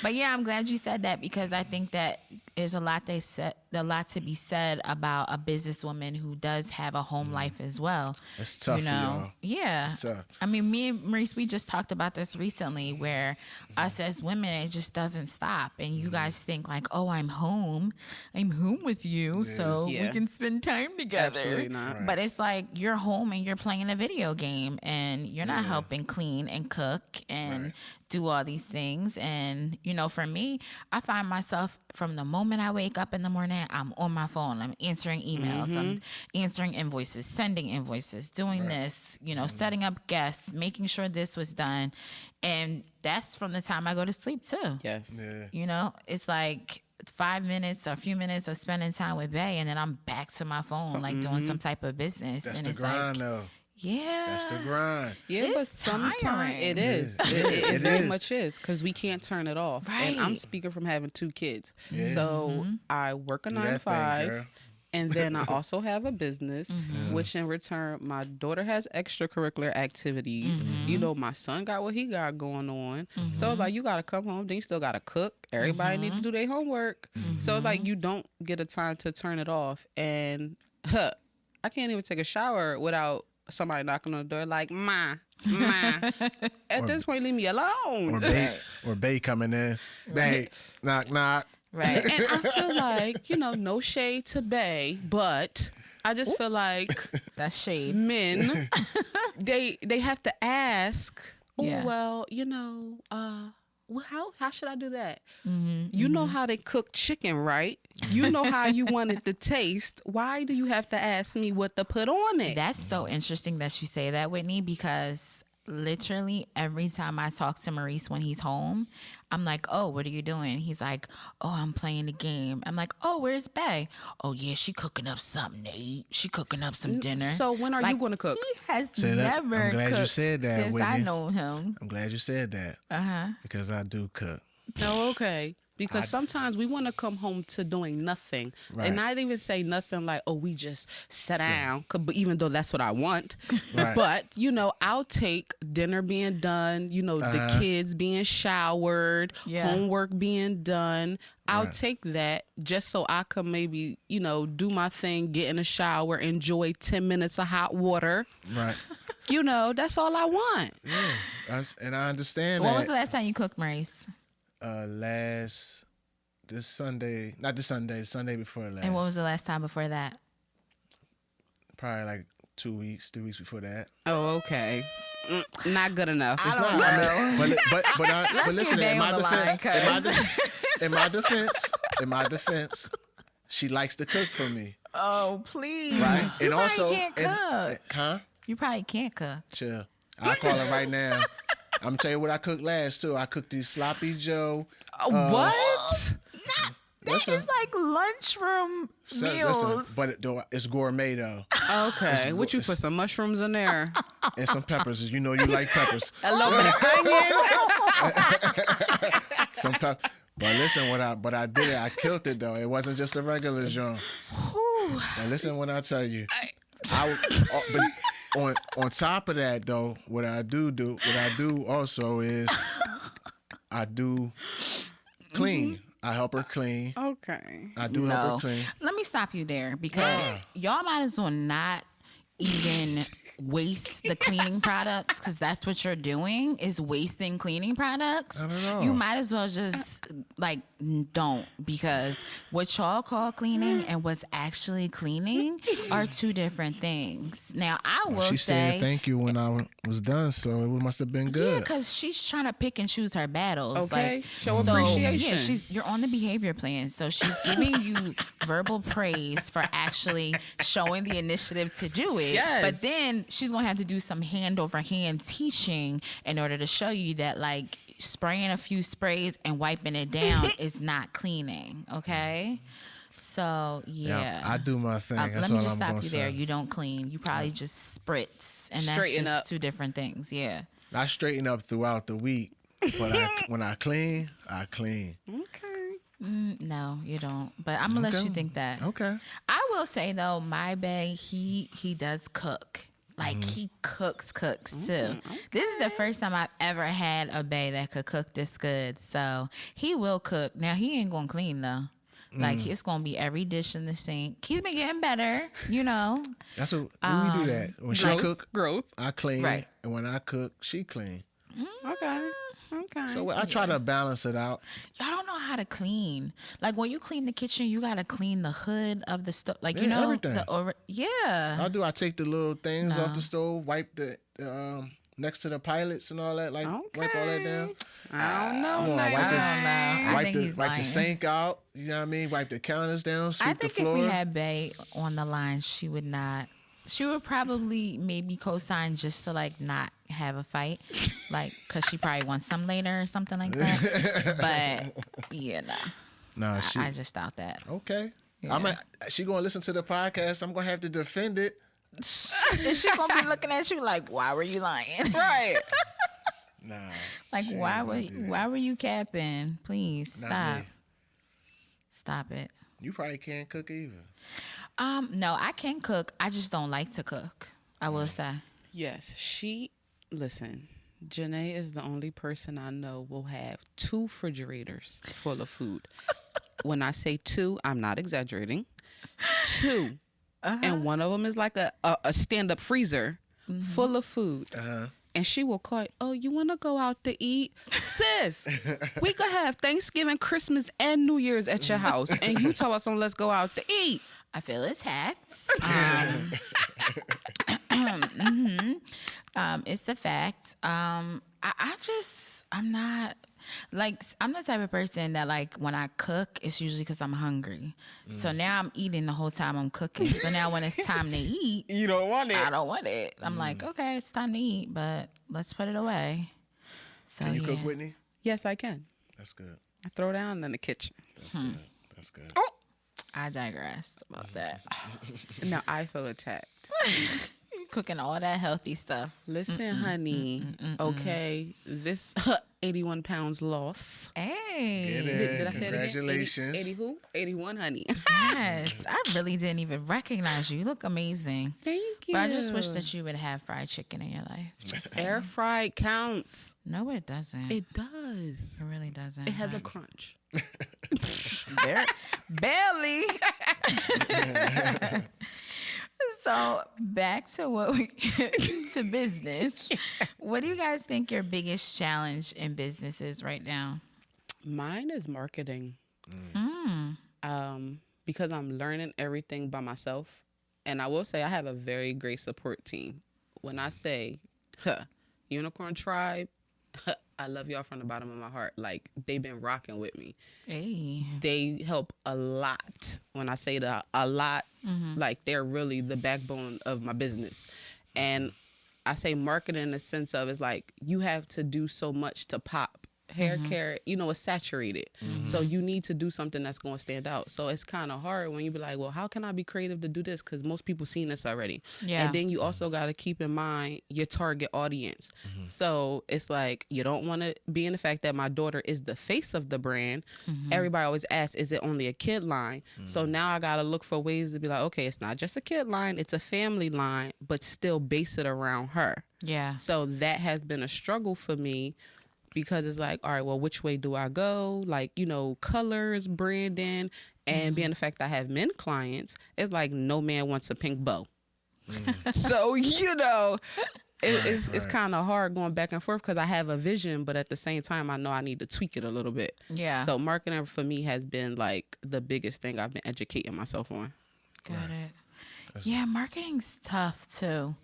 Speaker 1: But yeah, I'm glad you said that, because I think that there's a lot to be said about a businesswoman who does have a home life as well.
Speaker 3: It's tough for y'all.
Speaker 1: Yeah.
Speaker 3: It's tough.
Speaker 1: I mean, me and Maurice, we just talked about this recently, where us as women, it just doesn't stop. And you guys think like, oh, I'm home with you, so we can spend time together.
Speaker 2: Absolutely not.
Speaker 3: Right.
Speaker 1: But it's like you're home and you're playing a video game, and you're not helping clean and cook and do all these things. And, for me, I find myself from the moment I wake up in the morning, saying? I'm on my phone. I'm answering emails. I'm answering invoices, sending invoices, doing this, setting up guests, making sure this was done. And that's from the time I go to sleep too.
Speaker 2: Yes.
Speaker 3: Yeah.
Speaker 1: It's like 5 minutes or a few minutes of spending time with Bay, and then I'm back to my phone, like doing some type of business.
Speaker 3: That's
Speaker 1: and
Speaker 3: the
Speaker 1: it's
Speaker 3: grind,
Speaker 1: like,
Speaker 3: though.
Speaker 1: yeah.
Speaker 3: That's the grind.
Speaker 2: Yeah, but
Speaker 1: It's
Speaker 2: sometimes
Speaker 1: tiring.
Speaker 2: it is.
Speaker 3: Yeah.
Speaker 2: It
Speaker 3: It
Speaker 2: very
Speaker 3: is.
Speaker 2: much is because we can't turn it off. And I'm
Speaker 1: Right.
Speaker 2: speaking from having 2 kids.
Speaker 3: Yeah.
Speaker 2: So I work a
Speaker 3: Do
Speaker 2: 9 to
Speaker 3: that thing,
Speaker 2: 5.
Speaker 3: girl.
Speaker 2: And then I also have a business, which in return, my daughter has extracurricular activities. My son got what he got going on. So it's like, you got to come home, then you still got to cook. Everybody need to do their homework. So it's like, you don't get a time to turn it off. And I can't even take a shower without somebody knocking on the door like, Ma. At this point, leave me alone.
Speaker 3: Or Bay coming in. Bay, knock, knock.
Speaker 1: Right.
Speaker 2: And I feel like, no shade to Bay, but I just feel like
Speaker 1: That's shade.
Speaker 2: men, they have to ask,
Speaker 1: Yeah.
Speaker 2: well, how should I do that? You know how they cook chicken, right? You know how you want it to taste. Why do you have to ask me what to put on it?
Speaker 1: That's so interesting that you say that, Whitney, because literally every time I talk to Maurice when he's home, I'm like, oh, what are you doing? He's like, oh, I'm playing the game. I'm like, oh, where's Bay? Oh, yeah, she cooking up something to eat. She cooking up some dinner.
Speaker 2: So when are you going to cook?
Speaker 1: He has
Speaker 3: Say that-
Speaker 1: never
Speaker 3: I'm glad you
Speaker 1: cooked
Speaker 3: said that,
Speaker 1: since I
Speaker 3: Whitney.
Speaker 1: know him.
Speaker 3: I'm glad you said that. Because I do cook.
Speaker 2: No, okay. Because sometimes we want to come home to doing nothing.
Speaker 3: Right.
Speaker 2: And not even say nothing like, oh, we just sat down. But even though that's what I want.
Speaker 3: Right.
Speaker 2: But, I'll take dinner being done, the kids being showered,
Speaker 1: Yeah.
Speaker 2: homework being done. I'll
Speaker 3: Right.
Speaker 2: take that just so I can maybe, do my thing, get in a shower, enjoy 10 minutes of hot water.
Speaker 3: Right.
Speaker 2: That's all I want.
Speaker 3: And I understand
Speaker 1: When
Speaker 3: that.
Speaker 1: was the last time you cooked, Maurice?
Speaker 3: This Sunday, not this Sunday, the Sunday before last.
Speaker 1: And what was the last time before that?
Speaker 3: Probably like 3 weeks before that.
Speaker 2: Oh, okay. Not good enough.
Speaker 3: It's not. I mean, but listen,
Speaker 1: get Bay
Speaker 3: in my
Speaker 1: on the line,
Speaker 3: defense, in my defense, she likes to cook for me.
Speaker 1: Oh, please.
Speaker 3: Right.
Speaker 1: You
Speaker 3: And
Speaker 1: probably
Speaker 3: also,
Speaker 1: can't cook.
Speaker 3: huh?
Speaker 1: You probably can't cook.
Speaker 3: Chill. I'll call her right now. I'm gonna tell you what I cooked last too. I cooked these sloppy Joe.
Speaker 2: What?
Speaker 1: That
Speaker 3: Listen.
Speaker 1: is like lunchroom meals.
Speaker 3: Listen, but it's gourmet though,
Speaker 2: Okay. What you put some mushrooms in there?
Speaker 3: and some peppers. You know you like peppers.
Speaker 2: A little bit of onion.
Speaker 3: Some pep. But listen, I did it. I killed it though. It wasn't just a regular Jean. Now listen when I tell you. But on top of that though, what I do also is I do clean. I help her clean.
Speaker 2: Okay.
Speaker 3: I do help her clean.
Speaker 1: Let me stop you there because y'all might as well not even waste the cleaning products because that's what you're doing is wasting cleaning products.
Speaker 3: I don't know.
Speaker 1: You might as well just don't, because what y'all call cleaning and what's actually cleaning are 2 different things. Now I will
Speaker 3: She
Speaker 1: say
Speaker 3: said thank you when I was done, so it must have been
Speaker 1: yeah,
Speaker 3: good.
Speaker 1: because she's trying to pick and choose her battles.
Speaker 2: Okay.
Speaker 1: Like,
Speaker 2: Show
Speaker 1: so,
Speaker 2: appreciation.
Speaker 1: Yeah, you're on the behavior plan, so she's giving you verbal praise for actually showing the initiative to do it.
Speaker 2: Yes.
Speaker 1: But then she's gonna have to do some hand over hand teaching in order to show you that like spraying a few sprays and wiping it down is not cleaning. Okay. So yeah,
Speaker 3: I do my thing. That's
Speaker 1: let me
Speaker 3: all
Speaker 1: just
Speaker 3: I'm
Speaker 1: stop
Speaker 3: gonna
Speaker 1: you there.
Speaker 3: say.
Speaker 1: You don't clean. You probably just spritz, and that's
Speaker 2: Straighten
Speaker 1: just
Speaker 2: up.
Speaker 1: 2 different things. Yeah.
Speaker 3: I straighten up throughout the week, but when I clean, I clean.
Speaker 2: Okay.
Speaker 1: No, you don't. But I'm gonna let
Speaker 3: Okay.
Speaker 1: you think that.
Speaker 3: Okay.
Speaker 1: I will say though, my bae, he does cook. Like he cooks too. This is the first time I've ever had a bae that could cook this good. So he will cook. Now he ain't gonna clean though. Like it's gonna be every dish in the sink. He's been getting better,
Speaker 3: That's what we do that. When she cook,
Speaker 2: Growth.
Speaker 3: I clean.
Speaker 1: Right.
Speaker 3: And when I cook, she clean.
Speaker 2: Okay. Okay.
Speaker 3: So I try to balance it out.
Speaker 1: Y'all don't know how to clean. Like when you clean the kitchen, you gotta clean the hood of the stove. Like
Speaker 3: everything.
Speaker 1: Yeah.
Speaker 3: I take the little things off the stove, wipe the next to the pilots and all that, like wipe all that down.
Speaker 2: I don't know.
Speaker 3: Come on,
Speaker 2: now.
Speaker 3: wipe
Speaker 1: I don't know. I think he's
Speaker 3: wipe
Speaker 1: lying.
Speaker 3: the sink out. You know what I mean? Wipe the counters down. Sweep
Speaker 1: I
Speaker 3: the
Speaker 1: think
Speaker 3: floor.
Speaker 1: if we had Bay on the line, she would not. She would probably maybe co-sign just to like not have a fight, like because she probably wants some later or something like that. But yeah,
Speaker 3: Nah,
Speaker 1: I just doubt that.
Speaker 3: Okay.
Speaker 1: Yeah.
Speaker 3: She gonna listen to the podcast. I'm gonna have to defend it.
Speaker 1: Is she gonna be looking at you like, why were you lying?
Speaker 2: Right.
Speaker 3: Nah.
Speaker 1: Like
Speaker 3: she
Speaker 1: why
Speaker 3: ain't
Speaker 1: were
Speaker 3: gonna do that.
Speaker 1: why were you capping? Please
Speaker 3: Not
Speaker 1: stop.
Speaker 3: me.
Speaker 1: Stop it.
Speaker 3: You probably can't cook either.
Speaker 1: No, I can cook. I just don't like to cook. I will say.
Speaker 2: Yes, listen, Janae is the only person I know will have 2 refrigerators full of food. When I say 2, I'm not exaggerating. 2. And one of them is like a stand-up freezer full of food. And she will call, oh, you want to go out to eat? Sis, we could have Thanksgiving, Christmas, and New Year's at your house. And you tell us, let's go out to eat.
Speaker 1: I feel attacked. It's a fact. I'm not like, I'm the type of person that like when I cook, it's usually because I'm hungry. So now I'm eating the whole time I'm cooking. So now when it's time to eat,
Speaker 2: You don't want it.
Speaker 1: I don't want it. I'm like, okay, it's time to eat, but let's put it away. So
Speaker 3: Can you
Speaker 1: yeah.
Speaker 3: cook, Whitney?
Speaker 2: Yes, I can.
Speaker 3: That's good.
Speaker 2: I throw down in the kitchen.
Speaker 3: That's good. That's good.
Speaker 1: I digress about that.
Speaker 2: Now I feel attacked.
Speaker 1: Cooking all that healthy stuff.
Speaker 2: Listen, honey. Okay, this 81 pounds loss.
Speaker 1: Hey.
Speaker 3: Get
Speaker 2: Did
Speaker 3: it.
Speaker 2: I say it again?
Speaker 3: Congratulations.
Speaker 2: 80 who? 81, honey.
Speaker 1: Yes, I really didn't even recognize you. You look amazing.
Speaker 2: Thank you.
Speaker 1: But I just wish that you would have fried chicken in your life. Just saying.
Speaker 2: Air fried counts.
Speaker 1: No, it doesn't. It
Speaker 2: It does.
Speaker 1: really doesn't.
Speaker 2: It has a
Speaker 1: Like,
Speaker 2: crunch.
Speaker 1: barely. So back to to business. What do you guys think your biggest challenge in business is right now?
Speaker 2: Mine is marketing. Because I'm learning everything by myself. And I will say I have a very great support team. When I say Unicorn Tribe, I love y'all from the bottom of my heart. Like, they've been rocking with me.
Speaker 1: Hey.
Speaker 2: They help a lot. When I say that, a lot, like, they're really the backbone of my business. And I say marketing in the sense of, it's like, you have to do so much to pop. Hair care, it's saturated. So you need to do something that's going to stand out. So it's kind of hard when you be like, well, how can I be creative to do this? Because most people seen this already.
Speaker 1: Yeah.
Speaker 2: And then you also got to keep in mind your target audience. So it's like, you don't want to be in the fact that my daughter is the face of the brand. Everybody always asks, is it only a kid line? So now I got to look for ways to be like, okay, it's not just a kid line, it's a family line, but still base it around her.
Speaker 1: Yeah.
Speaker 2: So that has been a struggle for me. Because it's like, all right, well, which way do I go? Like, colors, branding, and being the fact I have men clients, it's like no man wants a pink bow. So, it's kind of hard going back and forth because I have a vision, but at the same time, I know I need to tweak it a little bit.
Speaker 1: Yeah.
Speaker 2: So marketing for me has been like the biggest thing I've been educating myself on.
Speaker 1: Got it. Yeah, marketing's tough too.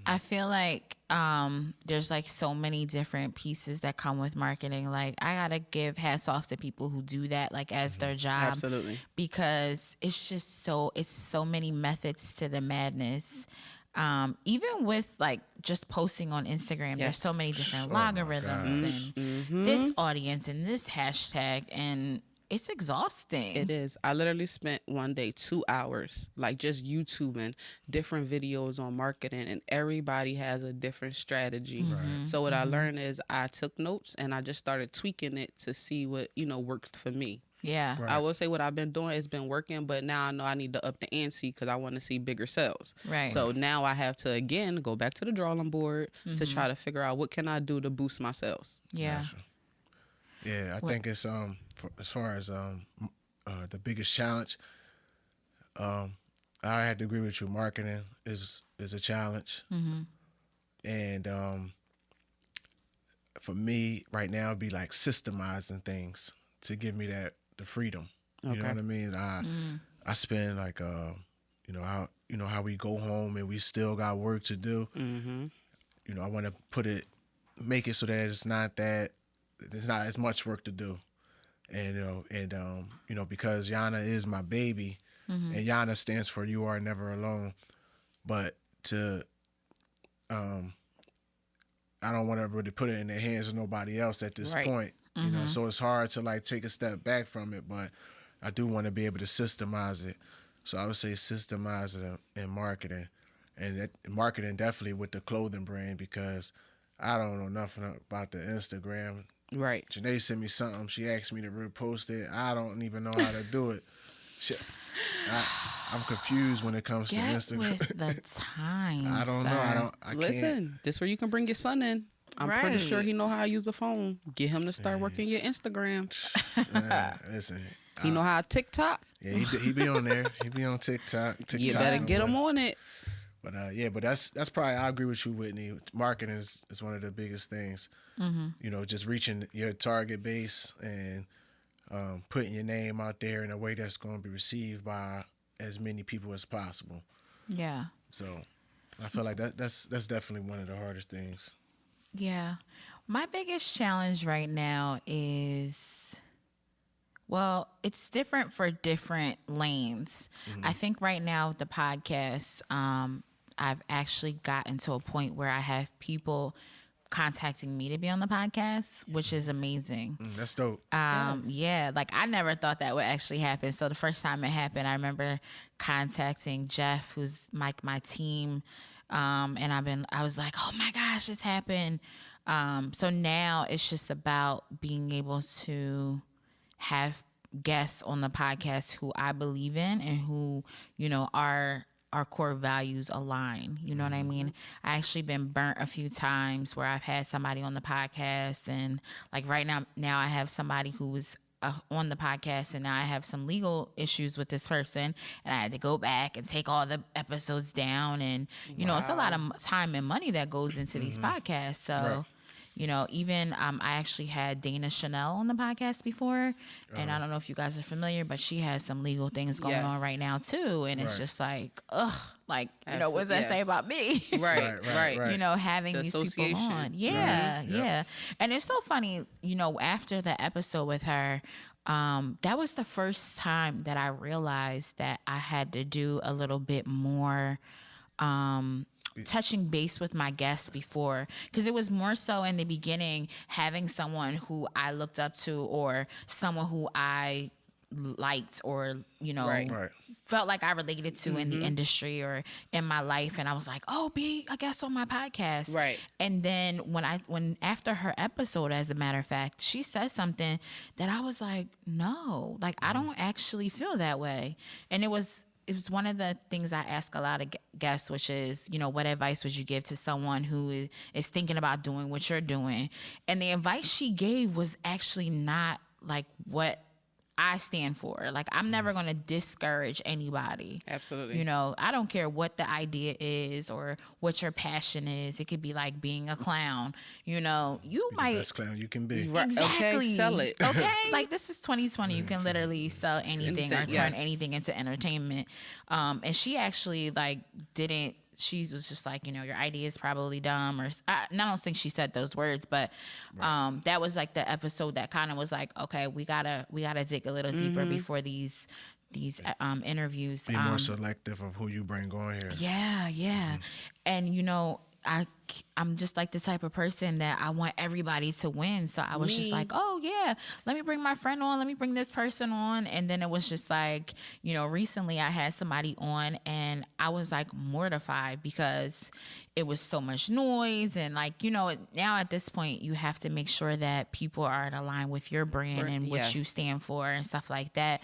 Speaker 1: I feel like there's like so many different pieces that come with marketing. Like I gotta give hats off to people who do that like as their job.
Speaker 2: Absolutely.
Speaker 1: Because it's just so many methods to the madness. Even with like just posting on Instagram, there's so many different logarithms and this audience and this hashtag, and it's exhausting.
Speaker 2: It is. I literally spent one day 2 hours like just YouTubing different videos on marketing, and everybody has a different strategy. So what I learned is I took notes and I just started tweaking it to see what worked for me.
Speaker 1: Yeah.
Speaker 3: Right.
Speaker 2: I will say what I've been doing has been working, but now I know I need to up the ante because I want to see bigger sales.
Speaker 1: Right.
Speaker 2: So now I have to again go back to the drawing board to try to figure out what can I do to boost my sales.
Speaker 1: Yeah.
Speaker 3: Gotcha. Yeah, I think it's as far as the biggest challenge. I had to agree with you. Marketing is a challenge, and for me right now, it'd be like systemizing things to give me the freedom. You know what I mean? I spend like how we go home and we still got work to do. I want to make it so that there's not as much work to do. And because Yana is my baby, and Yana stands for You Are Never Alone. But I don't want to really put it in the hands of nobody else at this point. So it's hard to like take a step back from it, but I do want to be able to systemize it. So I would say systemize it in marketing, and that marketing definitely with the clothing brand, because I don't know nothing about the Instagram.
Speaker 2: Right.
Speaker 3: Janae sent me something. She asked me to repost it. I don't even know how to do it. I'm confused when it comes to Instagram.
Speaker 1: With the time.
Speaker 3: I don't know. I
Speaker 2: Listen,
Speaker 3: can't.
Speaker 2: this is where you can bring your son in. I'm pretty sure he know how to use a phone. Get him to start working your Instagram.
Speaker 3: Listen.
Speaker 2: He know how to TikTok.
Speaker 3: Yeah, he be on there. He be on TikTok.
Speaker 2: You better get him on it.
Speaker 3: But but that's probably, I agree with you, Whitney. Marketing is one of the biggest things. Just reaching your target base and putting your name out there in a way that's going to be received by as many people as possible.
Speaker 1: Yeah.
Speaker 3: So I feel like that's definitely one of the hardest things.
Speaker 1: Yeah. My biggest challenge right now is, well, it's different for different lanes. I think right now with the podcast, I've actually gotten to a point where I have people contacting me to be on the podcast, which is amazing.
Speaker 3: That's dope.
Speaker 1: Yeah, like I never thought that would actually happen. So the first time it happened, I remember contacting Jeff, who's my team, and I was like, oh my gosh, this happened. So now it's just about being able to have guests on the podcast who I believe in and who, our core values align. You know what I mean? I actually been burnt a few times where I've had somebody on the podcast, and like right now I have somebody who was on the podcast, and now I have some legal issues with this person, and I had to go back and take all the episodes down, and it's a lot of time and money that goes into these podcasts. So. Right. Even I actually had Dana Chanel on the podcast before, and I don't know if you guys are familiar, but she has some legal things going on right now too, and it's just like, ugh, like, what does that say about me?
Speaker 2: Right.
Speaker 1: Having
Speaker 2: the
Speaker 1: these people on. Yeah. And it's so funny, after the episode with her, that was the first time that I realized that I had to do a little bit more, touching base with my guests before, because it was more so in the beginning having someone who I looked up to or someone who I liked or felt like I related to in the industry or in my life, and I was like, oh, be a guest on my podcast, right? And then when after her episode, as a matter of fact, she said something that I was like, no, like I don't actually feel that way. And it was one of the things I ask a lot of guests, which is, what advice would you give to someone who is thinking about doing what you're doing? And the advice she gave was actually not like what I stand for. Like, I'm never going to discourage anybody.
Speaker 2: Absolutely.
Speaker 1: I don't care what the idea is or what your passion is. It could be like being a clown. You might.
Speaker 3: The best clown you can be.
Speaker 1: Exactly.
Speaker 2: Okay, sell it.
Speaker 1: Okay. Like, this is 2020. You can literally sell anything or turn anything into entertainment. And she actually didn't. She was just like, your idea is probably dumb, or I don't think she said those words, but that was like the episode that kind of was like, okay, we gotta dig a little deeper before these interviews.
Speaker 3: Be more selective of who you bring on here.
Speaker 1: Yeah. And I'm just like the type of person that I want everybody to win. So I was just like, oh yeah, let me bring my friend on. Let me bring this person on. And then it was just like, recently I had somebody on and I was like mortified because it was so much noise. And now at this point you have to make sure that people are in line with your brand and what you stand for and stuff like that.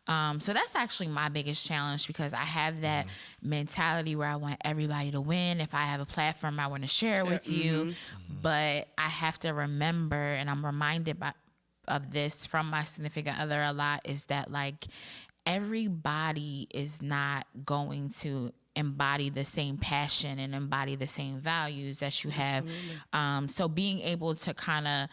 Speaker 1: So that's actually my biggest challenge, because I have that mentality where I want everybody to win. If I have a platform, I want to share with you, but I have to remember, and I'm reminded of this from my significant other a lot, is that everybody is not going to embody the same passion and embody the same values that you have. So being able to kind of,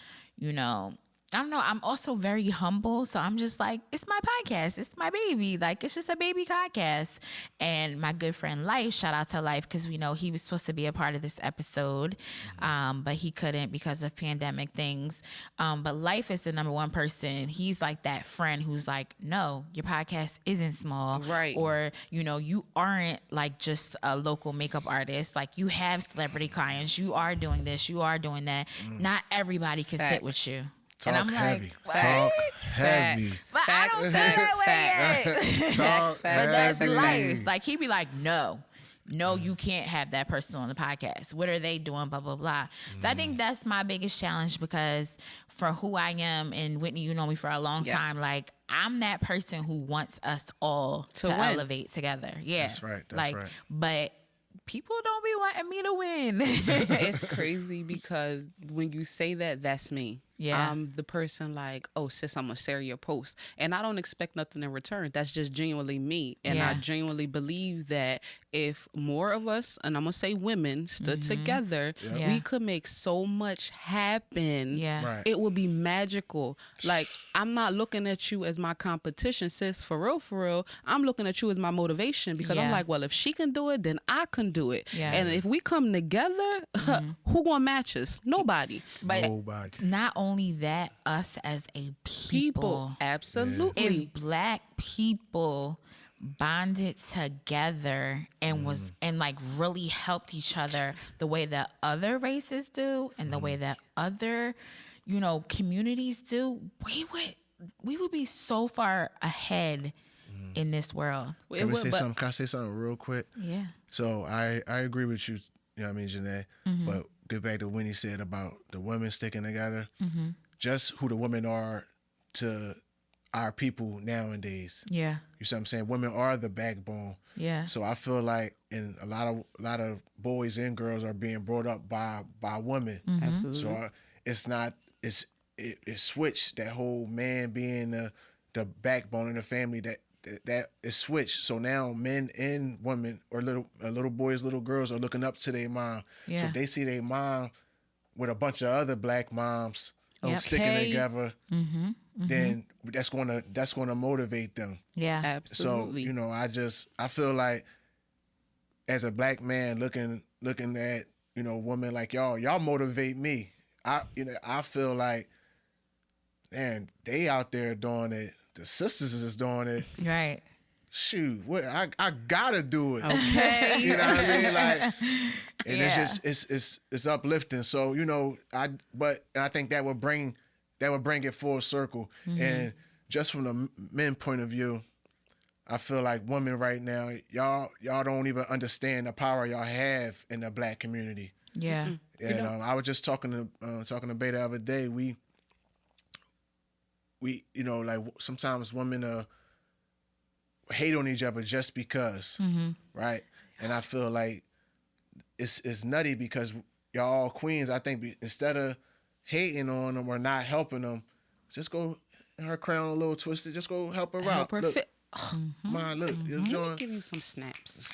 Speaker 1: I don't know. I'm also very humble. So I'm just like, it's my podcast. It's my baby. Like, it's just a baby podcast. And my good friend Life, shout out to Life, because we know he was supposed to be a part of this episode, but he couldn't because of pandemic things. But Life is the number one person. He's like that friend who's like, no, your podcast isn't small.
Speaker 2: Right.
Speaker 1: Or, you aren't like just a local makeup artist. Like, you have celebrity clients. You are doing this. You are doing that. Not everybody can sit with you.
Speaker 3: Talk
Speaker 1: and I'm
Speaker 3: heavy.
Speaker 1: like,
Speaker 3: Talk heavy.
Speaker 1: but I don't feel that way yet.
Speaker 3: Talk
Speaker 1: But that's
Speaker 3: heavy.
Speaker 1: life. Like, he'd be like, no, you can't have that person on the podcast. What are they doing? Blah, blah, blah. So I think that's my biggest challenge, because for who I am, and Whitney, you know me for a long time, like, I'm that person who wants us all to elevate together. Yeah.
Speaker 3: That's right. That's
Speaker 1: like,
Speaker 3: right.
Speaker 1: But people don't be wanting me to win.
Speaker 2: It's crazy because when you say that, that's me.
Speaker 1: Yeah.
Speaker 2: I'm the person like, oh, sis, I'm going to share your post. And I don't expect nothing in return. That's just genuinely me. And I genuinely believe that if more of us, and I'm going to say women, stood together, we could make so much happen.
Speaker 1: Yeah.
Speaker 3: Right.
Speaker 2: It would be magical. Like, I'm not looking at you as my competition, sis. For real. I'm looking at you as my motivation, because I'm like, well, if she can do it, then I can do it.
Speaker 1: Yeah.
Speaker 2: And if we come together, who going to match us? Nobody.
Speaker 1: But
Speaker 3: Nobody.
Speaker 1: not only that, us as a people.
Speaker 2: Absolutely.
Speaker 1: If black people bonded together and was and like really helped each other the way that other races do, and the way that other communities do, we would be so far ahead in this world.
Speaker 3: Can I say something real quick?
Speaker 1: Yeah.
Speaker 3: So I agree with you, you know what I mean, Janae? But get back to what Winnie said about the women sticking together. Just who the women are to our people nowadays.
Speaker 1: Yeah.
Speaker 3: You see what I'm saying? Women are the backbone.
Speaker 1: Yeah.
Speaker 3: So I feel like, and a lot of boys and girls are being brought up by women.
Speaker 2: Absolutely.
Speaker 3: So it's switched, that whole man being the backbone of the family, that is switched. So now men and women, or little boys, little girls, are looking up to their mom.
Speaker 1: Yeah.
Speaker 3: So if they see their mom with a bunch of other black moms sticking
Speaker 1: Okay.
Speaker 3: together, then that's gonna motivate them.
Speaker 1: Yeah.
Speaker 2: Absolutely.
Speaker 3: So I feel like, as a black man looking at women like y'all motivate me. I feel like, man, they out there doing it. The sisters is doing it.
Speaker 1: Right.
Speaker 3: Shoot, what I gotta do it.
Speaker 2: Okay.
Speaker 3: You know what I mean? Like, and
Speaker 1: Yeah.
Speaker 3: it's uplifting. So I think that would bring it full circle. And just from the men point of view, I feel like women right now, y'all don't even understand the power y'all have in the black community.
Speaker 1: Yeah.
Speaker 3: And I was just talking to Beta the other day. We like, sometimes women hate on each other just because, right? And I feel like it's nutty, because y'all all queens. I think instead of hating on them or not helping them, just go, her crown a little twisted, just go help her
Speaker 2: Help
Speaker 3: out.
Speaker 2: her
Speaker 3: Look,
Speaker 2: fit.
Speaker 3: Mom, look, you know,
Speaker 2: Let me
Speaker 3: John.
Speaker 2: give you some snaps.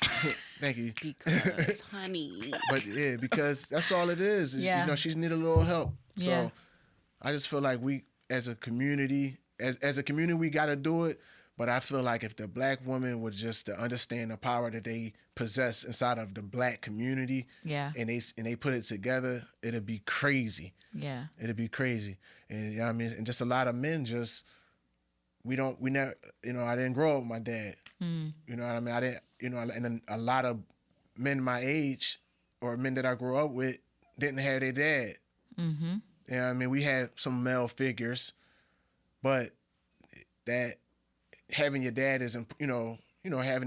Speaker 3: Thank you.
Speaker 2: Because, honey.
Speaker 3: But yeah, because that's all it is.
Speaker 1: Yeah.
Speaker 3: She need a little help. So
Speaker 1: Yeah.
Speaker 3: I just feel like we, as a community, as a community, we got to do it. But I feel like if the black woman would just understand the power that they possess inside of the black community,
Speaker 1: Yeah.
Speaker 3: and they put it together, it'd be crazy.
Speaker 1: Yeah.
Speaker 3: It'd be crazy. And you know what I mean, and just a lot of men we never, I didn't grow up with my dad. You know what I mean? I didn't, and then a lot of men my age, or men that I grew up with, didn't have their dad. You know what I mean? We had some male figures, but that having your dad is, having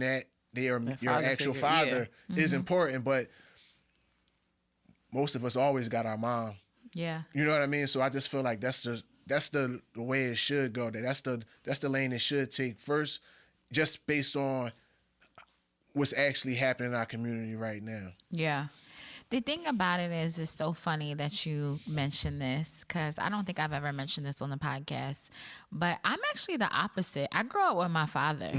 Speaker 3: that, your actual
Speaker 2: figure,
Speaker 3: father is important, but most of us always got our mom.
Speaker 1: Yeah.
Speaker 3: You know what I mean? So I just feel like that's the way it should go. That's the lane it should take first, just based on what's actually happening in our community right now.
Speaker 1: Yeah. The thing about it is, it's so funny that you mentioned this, because I don't think I've ever mentioned this on the podcast, but I'm actually the opposite. I grew up with my father.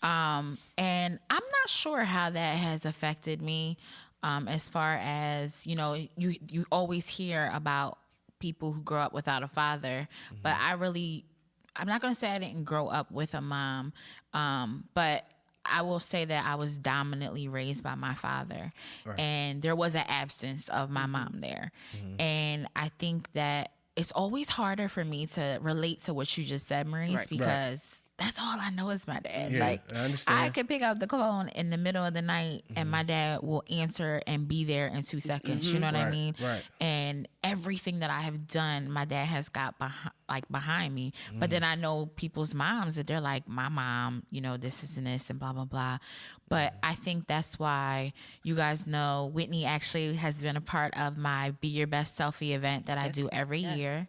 Speaker 1: And I'm not sure how that has affected me, as far as, you always hear about people who grow up without a father, but I'm not going to say I didn't grow up with a mom, but I will say that I was dominantly raised by my father, and there was an absence of my mom there. And I think that it's always harder for me to relate to what you just said, Maurice, because that's all I know is my dad.
Speaker 3: Yeah,
Speaker 1: like,
Speaker 3: I understand.
Speaker 1: I could pick up the phone in the middle of the night and my dad will answer and be there in 2 seconds. You know what I mean?
Speaker 3: Right.
Speaker 1: And everything that I have done, my dad has got behind me. But then I know people's moms that they're like, my mom, you know, this and this and blah, blah, blah. But I think that's why you guys know Whitney actually has been a part of my Be Your Best Selfie event that I do every year.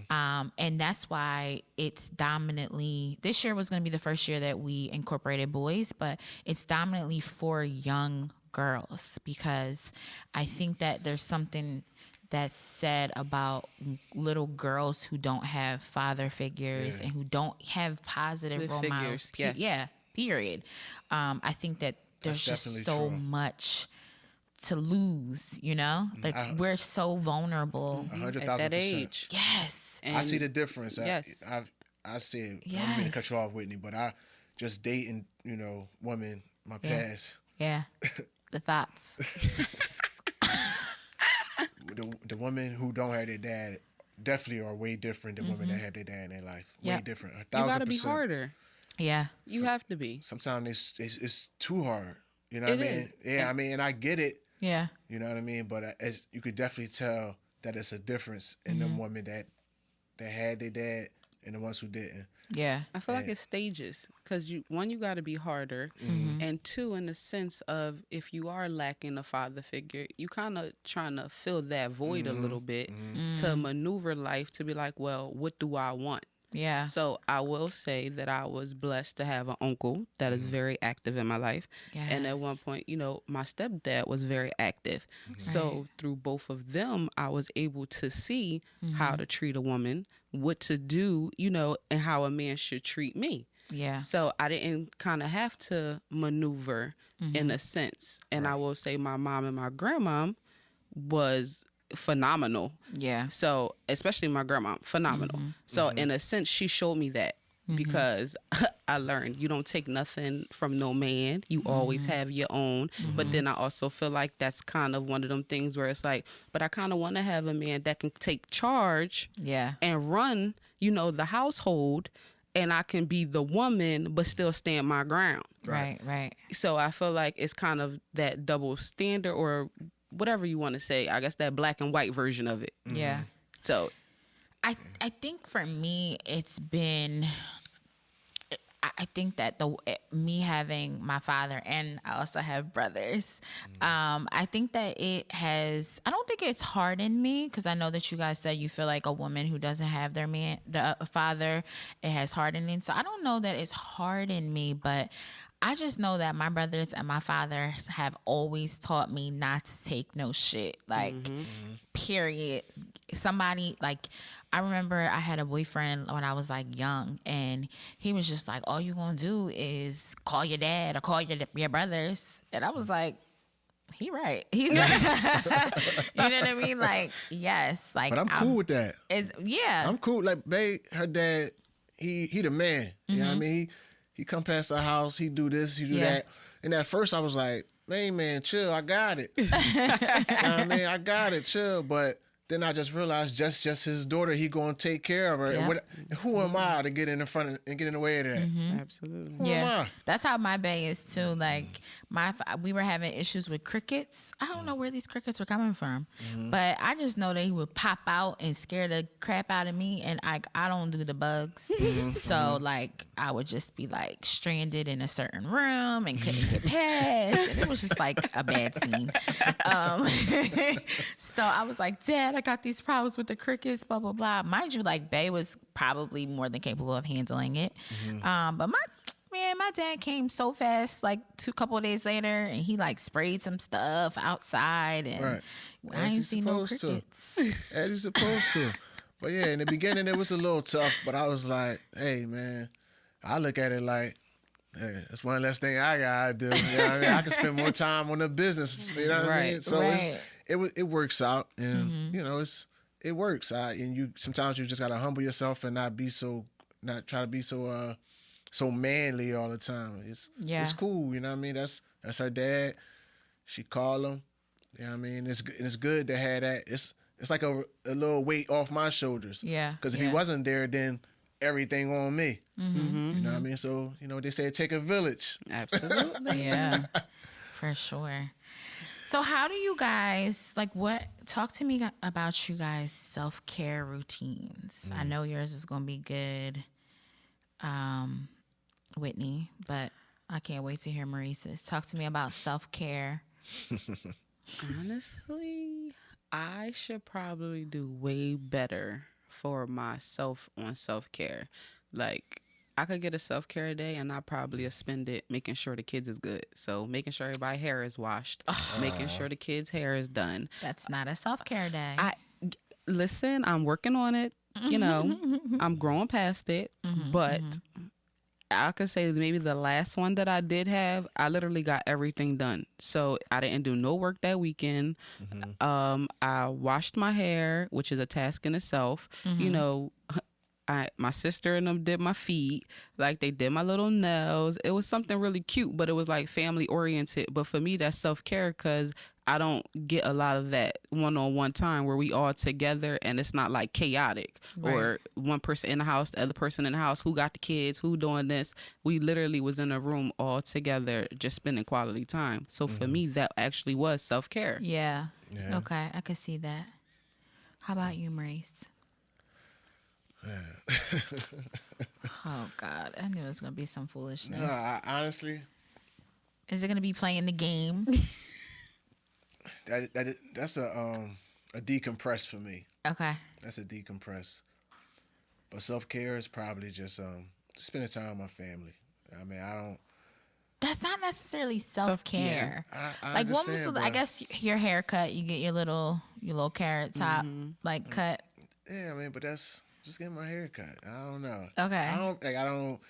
Speaker 1: And that's why it's dominantly, this year was going to be the first year that we incorporated boys, but it's dominantly for young girls, because I think that there's something that's said about little girls who don't have father figures and who don't have positive role models. Yeah, period. I think that there's just so much to lose, you know? Like, we're so vulnerable
Speaker 3: 100,000%.
Speaker 2: At that age.
Speaker 1: Yes.
Speaker 3: I see the difference.
Speaker 2: Yes.
Speaker 3: I see it. I don't mean to cut you off, Whitney, but I just dating, you know, women, my past.
Speaker 1: Yeah. The thoughts.
Speaker 3: The women who don't have their dad definitely are way different than women that have their dad in their life. Way different. 1,000%.
Speaker 2: You gotta be harder.
Speaker 1: Yeah.
Speaker 2: You have to be.
Speaker 3: Sometimes it's too hard. You know what I mean?
Speaker 2: is.
Speaker 3: Yeah, I mean, and I get it.
Speaker 1: Yeah.
Speaker 3: You know what I mean? But as you could definitely tell that it's a difference in them women that had their dad and the ones who didn't.
Speaker 1: Yeah.
Speaker 2: I feel like it's stages, because you got to be harder, and two, in the sense of if you are lacking a father figure, you kind of trying to fill that void a little bit to maneuver life to be like, well, what do I want?
Speaker 1: Yeah.
Speaker 2: So I will say that I was blessed to have an uncle that is very active in my life. And at one point, you know, my stepdad was very active. So through both of them, I was able to see how to treat a woman, what to do, you know, and how a man should treat me.
Speaker 1: Yeah.
Speaker 2: So I didn't kind of have to maneuver in a sense. And I will say my mom and my grandmom was phenomenal.
Speaker 1: Yeah.
Speaker 2: So especially my grandma, phenomenal. So in a sense, she showed me that, because I learned you don't take nothing from no man. You always have your own. But then I also feel like that's kind of one of them things where it's like, but I kind of want to have a man that can take charge and run, you know, the household, and I can be the woman but still stand my ground.
Speaker 1: Right.
Speaker 2: So I feel like it's kind of that double standard, or whatever you want to say. I guess that black and white version of it.
Speaker 1: Yeah.
Speaker 2: So
Speaker 1: I think for me, it's been, I think that me having my father, and I also have brothers, I think that it has, I don't think it's hardened me, because I know that you guys said you feel like a woman who doesn't have the father, it has hardened me. So I don't know that it's hardened me, but I just know that my brothers and my father have always taught me not to take no shit. Like, period. Somebody, like, I remember I had a boyfriend when I was, like, young, and he was just like, all you gonna do is call your dad or call your brothers. And I was like, he right. He's right. You know what I mean? Like, yes. Like,
Speaker 3: But I'm cool with that.
Speaker 1: Yeah.
Speaker 3: I'm cool. Like, babe, her dad, he the man. You know what I mean? He come past the house, he do this, he do that. And at first I was like, hey man, chill, I got it. You know what I mean? I got it, chill. But then I just realized just his daughter, he gonna take care of her.
Speaker 1: Yeah.
Speaker 3: And who am I to get in the front and get in the way of that?
Speaker 2: absolutely.
Speaker 3: Who am I?
Speaker 1: That's how my bae is too. Like, we were having issues with crickets. I don't know where these crickets were coming from, but I just know that he would pop out and scare the crap out of me, and I don't do the bugs, so like I would just be like stranded in a certain room and couldn't get past, and it was just like a bad scene. So I was like, Dad, I got these problems with the crickets, blah blah blah. Mind you, like, bae was probably more than capable of handling it. But my dad came so fast, like a couple of days later, and he like sprayed some stuff outside, and I ain't seen no crickets.
Speaker 3: As you supposed to. But yeah, in the beginning it was a little tough, but I was like, hey man, I look at it like, hey, that's one less thing I gotta do. You know what I mean? I can spend more time on the business. You know what I mean? So it works out, and you know, it works. And you sometimes you just gotta humble yourself and not not try to be so manly all the time. It's cool, you know what I mean? That's her dad. She call him. You know what I mean? It's good to have that. It's like a little weight off my shoulders.
Speaker 1: Yeah.
Speaker 3: Because if he wasn't there, then everything on me.
Speaker 2: Mm-hmm.
Speaker 3: You know what I mean? So, they say take a village.
Speaker 2: Absolutely.
Speaker 1: Yeah, for sure. So how do you guys, talk to me about you guys' self-care routines. I know yours is going to be good, Whitney, but I can't wait to hear Maurice's. Talk to me about self-care.
Speaker 2: Honestly, I should probably do way better for myself on self-care. Like, I could get a self-care day and I probably spend it making sure the kids is good. So making sure everybody's hair is washed, making sure the kids' hair is done.
Speaker 1: That's not a self-care day.
Speaker 2: Listen, I'm working on it. I'm growing past it. But I could say maybe the last one that I did have, I literally got everything done. So I didn't do no work that weekend. I washed my hair, which is a task in itself. My sister and them did my feet, like they did my little nails. It was something really cute, but it was like family oriented. But for me, that's self-care because I don't get a lot of that one-on-one time where we all together and it's not like chaotic or one person in the house, the other person in the house, who got the kids, who doing this. We literally was in a room all together just spending quality time. So for me, that actually was self-care.
Speaker 1: Yeah. Okay, I could see that. How about you, Maurice? Oh God, I knew it was gonna be some foolishness.
Speaker 3: No, honestly,
Speaker 1: is it gonna be playing the game?
Speaker 3: That's a decompress for me.
Speaker 1: Okay,
Speaker 3: that's a decompress. But self-care is probably just spending time with my family. I mean, I don't.
Speaker 1: That's not necessarily self-care.
Speaker 3: I
Speaker 1: like when was
Speaker 3: understand,
Speaker 1: I guess your haircut, you get your little carrot top cut.
Speaker 3: Yeah, I mean, but that's just getting my hair cut. I don't know.
Speaker 1: Okay.
Speaker 3: I don't.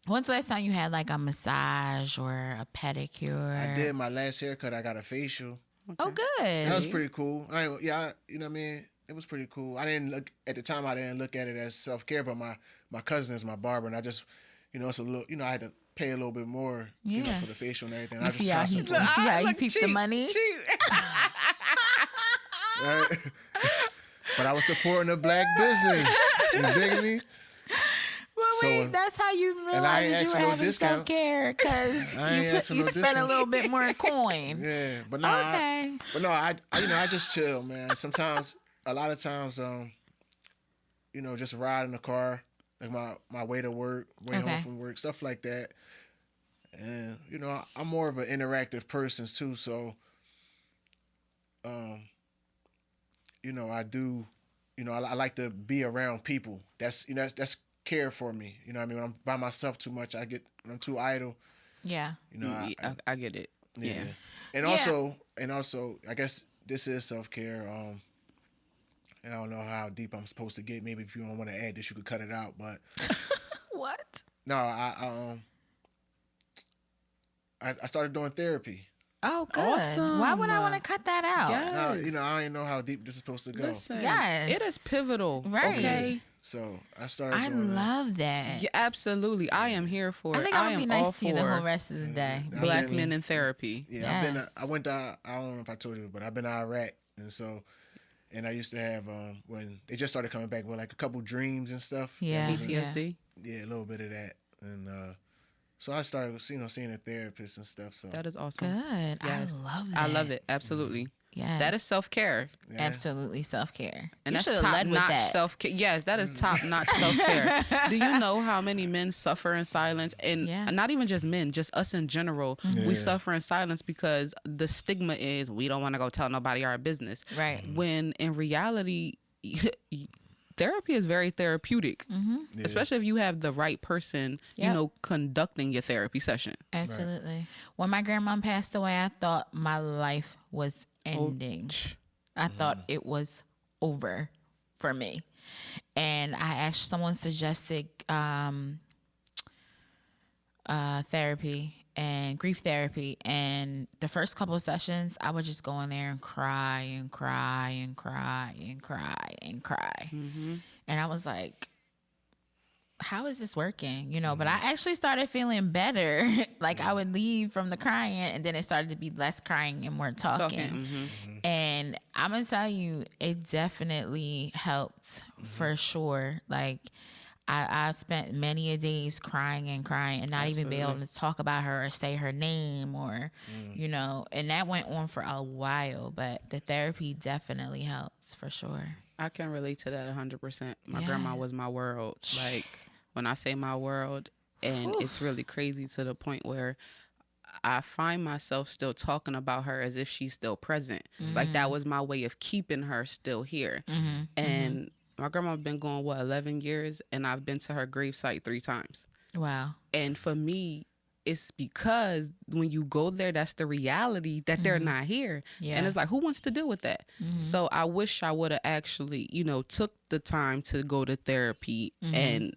Speaker 1: When's the last time you had like a massage or a pedicure?
Speaker 3: I did my last haircut. I got a facial.
Speaker 1: Okay. Oh, good.
Speaker 3: That was pretty cool. You know what I mean? It was pretty cool. I didn't look at the time. I didn't look at it as self-care, but my cousin is my barber, and I just, it's a little. I had to pay a little bit more, for the facial and everything.
Speaker 1: You see how you peep the money?
Speaker 3: Right? But I was supporting a black business. You dig me?
Speaker 1: Well, wait, that's how you realize you were having self-care because you spent a little bit more coin.
Speaker 3: Yeah, but no, I just chill, man. Sometimes, a lot of times, just ride in the car, like my way to work, home from work, stuff like that. And I'm more of an interactive person too, so I do, I like to be around people. That's care for me. You know what I mean? When I'm by myself too much, when I'm too idle.
Speaker 1: Yeah.
Speaker 2: I get it.
Speaker 3: Yeah. And also, I guess this is self-care. And I don't know how deep I'm supposed to get. Maybe if you don't want to add this, you could cut it out. But
Speaker 1: what?
Speaker 3: No, I started doing therapy.
Speaker 1: Oh, good.
Speaker 2: Awesome.
Speaker 1: Why would I want to cut that out?
Speaker 2: Yes.
Speaker 3: No, I don't even know how deep this is supposed to go.
Speaker 2: Listen,
Speaker 1: yes.
Speaker 2: It is pivotal.
Speaker 1: Right.
Speaker 2: Okay.
Speaker 3: So I started.
Speaker 1: I love that.
Speaker 2: Yeah, absolutely. I am here for it.
Speaker 1: I think I'm gonna be nice to you the whole rest of the day.
Speaker 2: Black men in therapy.
Speaker 3: Yeah, yes. I went to. I don't know if I told you, but I've been to Iraq, and I used to have when they just started coming back with like a couple dreams and stuff.
Speaker 1: Yeah.
Speaker 2: PTSD.
Speaker 3: Yeah, a little bit of that, and so I started, seeing a therapist and stuff. So
Speaker 2: that is awesome.
Speaker 1: Good.
Speaker 2: Yes.
Speaker 1: I love that.
Speaker 2: I love it. Absolutely.
Speaker 1: Yes.
Speaker 2: That is self-care.
Speaker 1: Yeah. Absolutely self-care.
Speaker 2: And
Speaker 1: you
Speaker 2: that's top-notch self-care. Yes, that is top-notch self-care. Do you know how many men suffer in silence? And not even just men, just us in general. Mm-hmm. We suffer in silence because the stigma is we don't want to go tell nobody our business.
Speaker 1: Right.
Speaker 2: When in reality, therapy is very therapeutic, especially if you have the right person, conducting your therapy session.
Speaker 1: Absolutely. Right. When my grandma passed away, I thought my life was ending. I thought it was over for me. And someone suggested therapy, and grief therapy. And the first couple of sessions, I would just go in there and cry and cry and cry and cry and cry. And I was like, how is this working? You know, but I actually started feeling better. Like I would leave from the crying, and then it started to be less crying and more talking. And I'm going to tell you, it definitely helped for sure. Like I spent many a days crying and crying and not even be able to talk about her or say her name or, you know, and that went on for a while, but the therapy definitely helps for sure.
Speaker 2: I can relate to that 100%. My grandma was my world. Like when I say my world, and it's really crazy to the point where I find myself still talking about her as if she's still present. Like that was my way of keeping her still here. And my grandma been going, 11 years, and I've been to her gravesite 3 times.
Speaker 1: Wow.
Speaker 2: And for me, it's because when you go there, that's the reality that they're not here.
Speaker 1: Yeah.
Speaker 2: And it's like, who wants to deal with that? So I wish I would have actually, you know, took the time to go to therapy and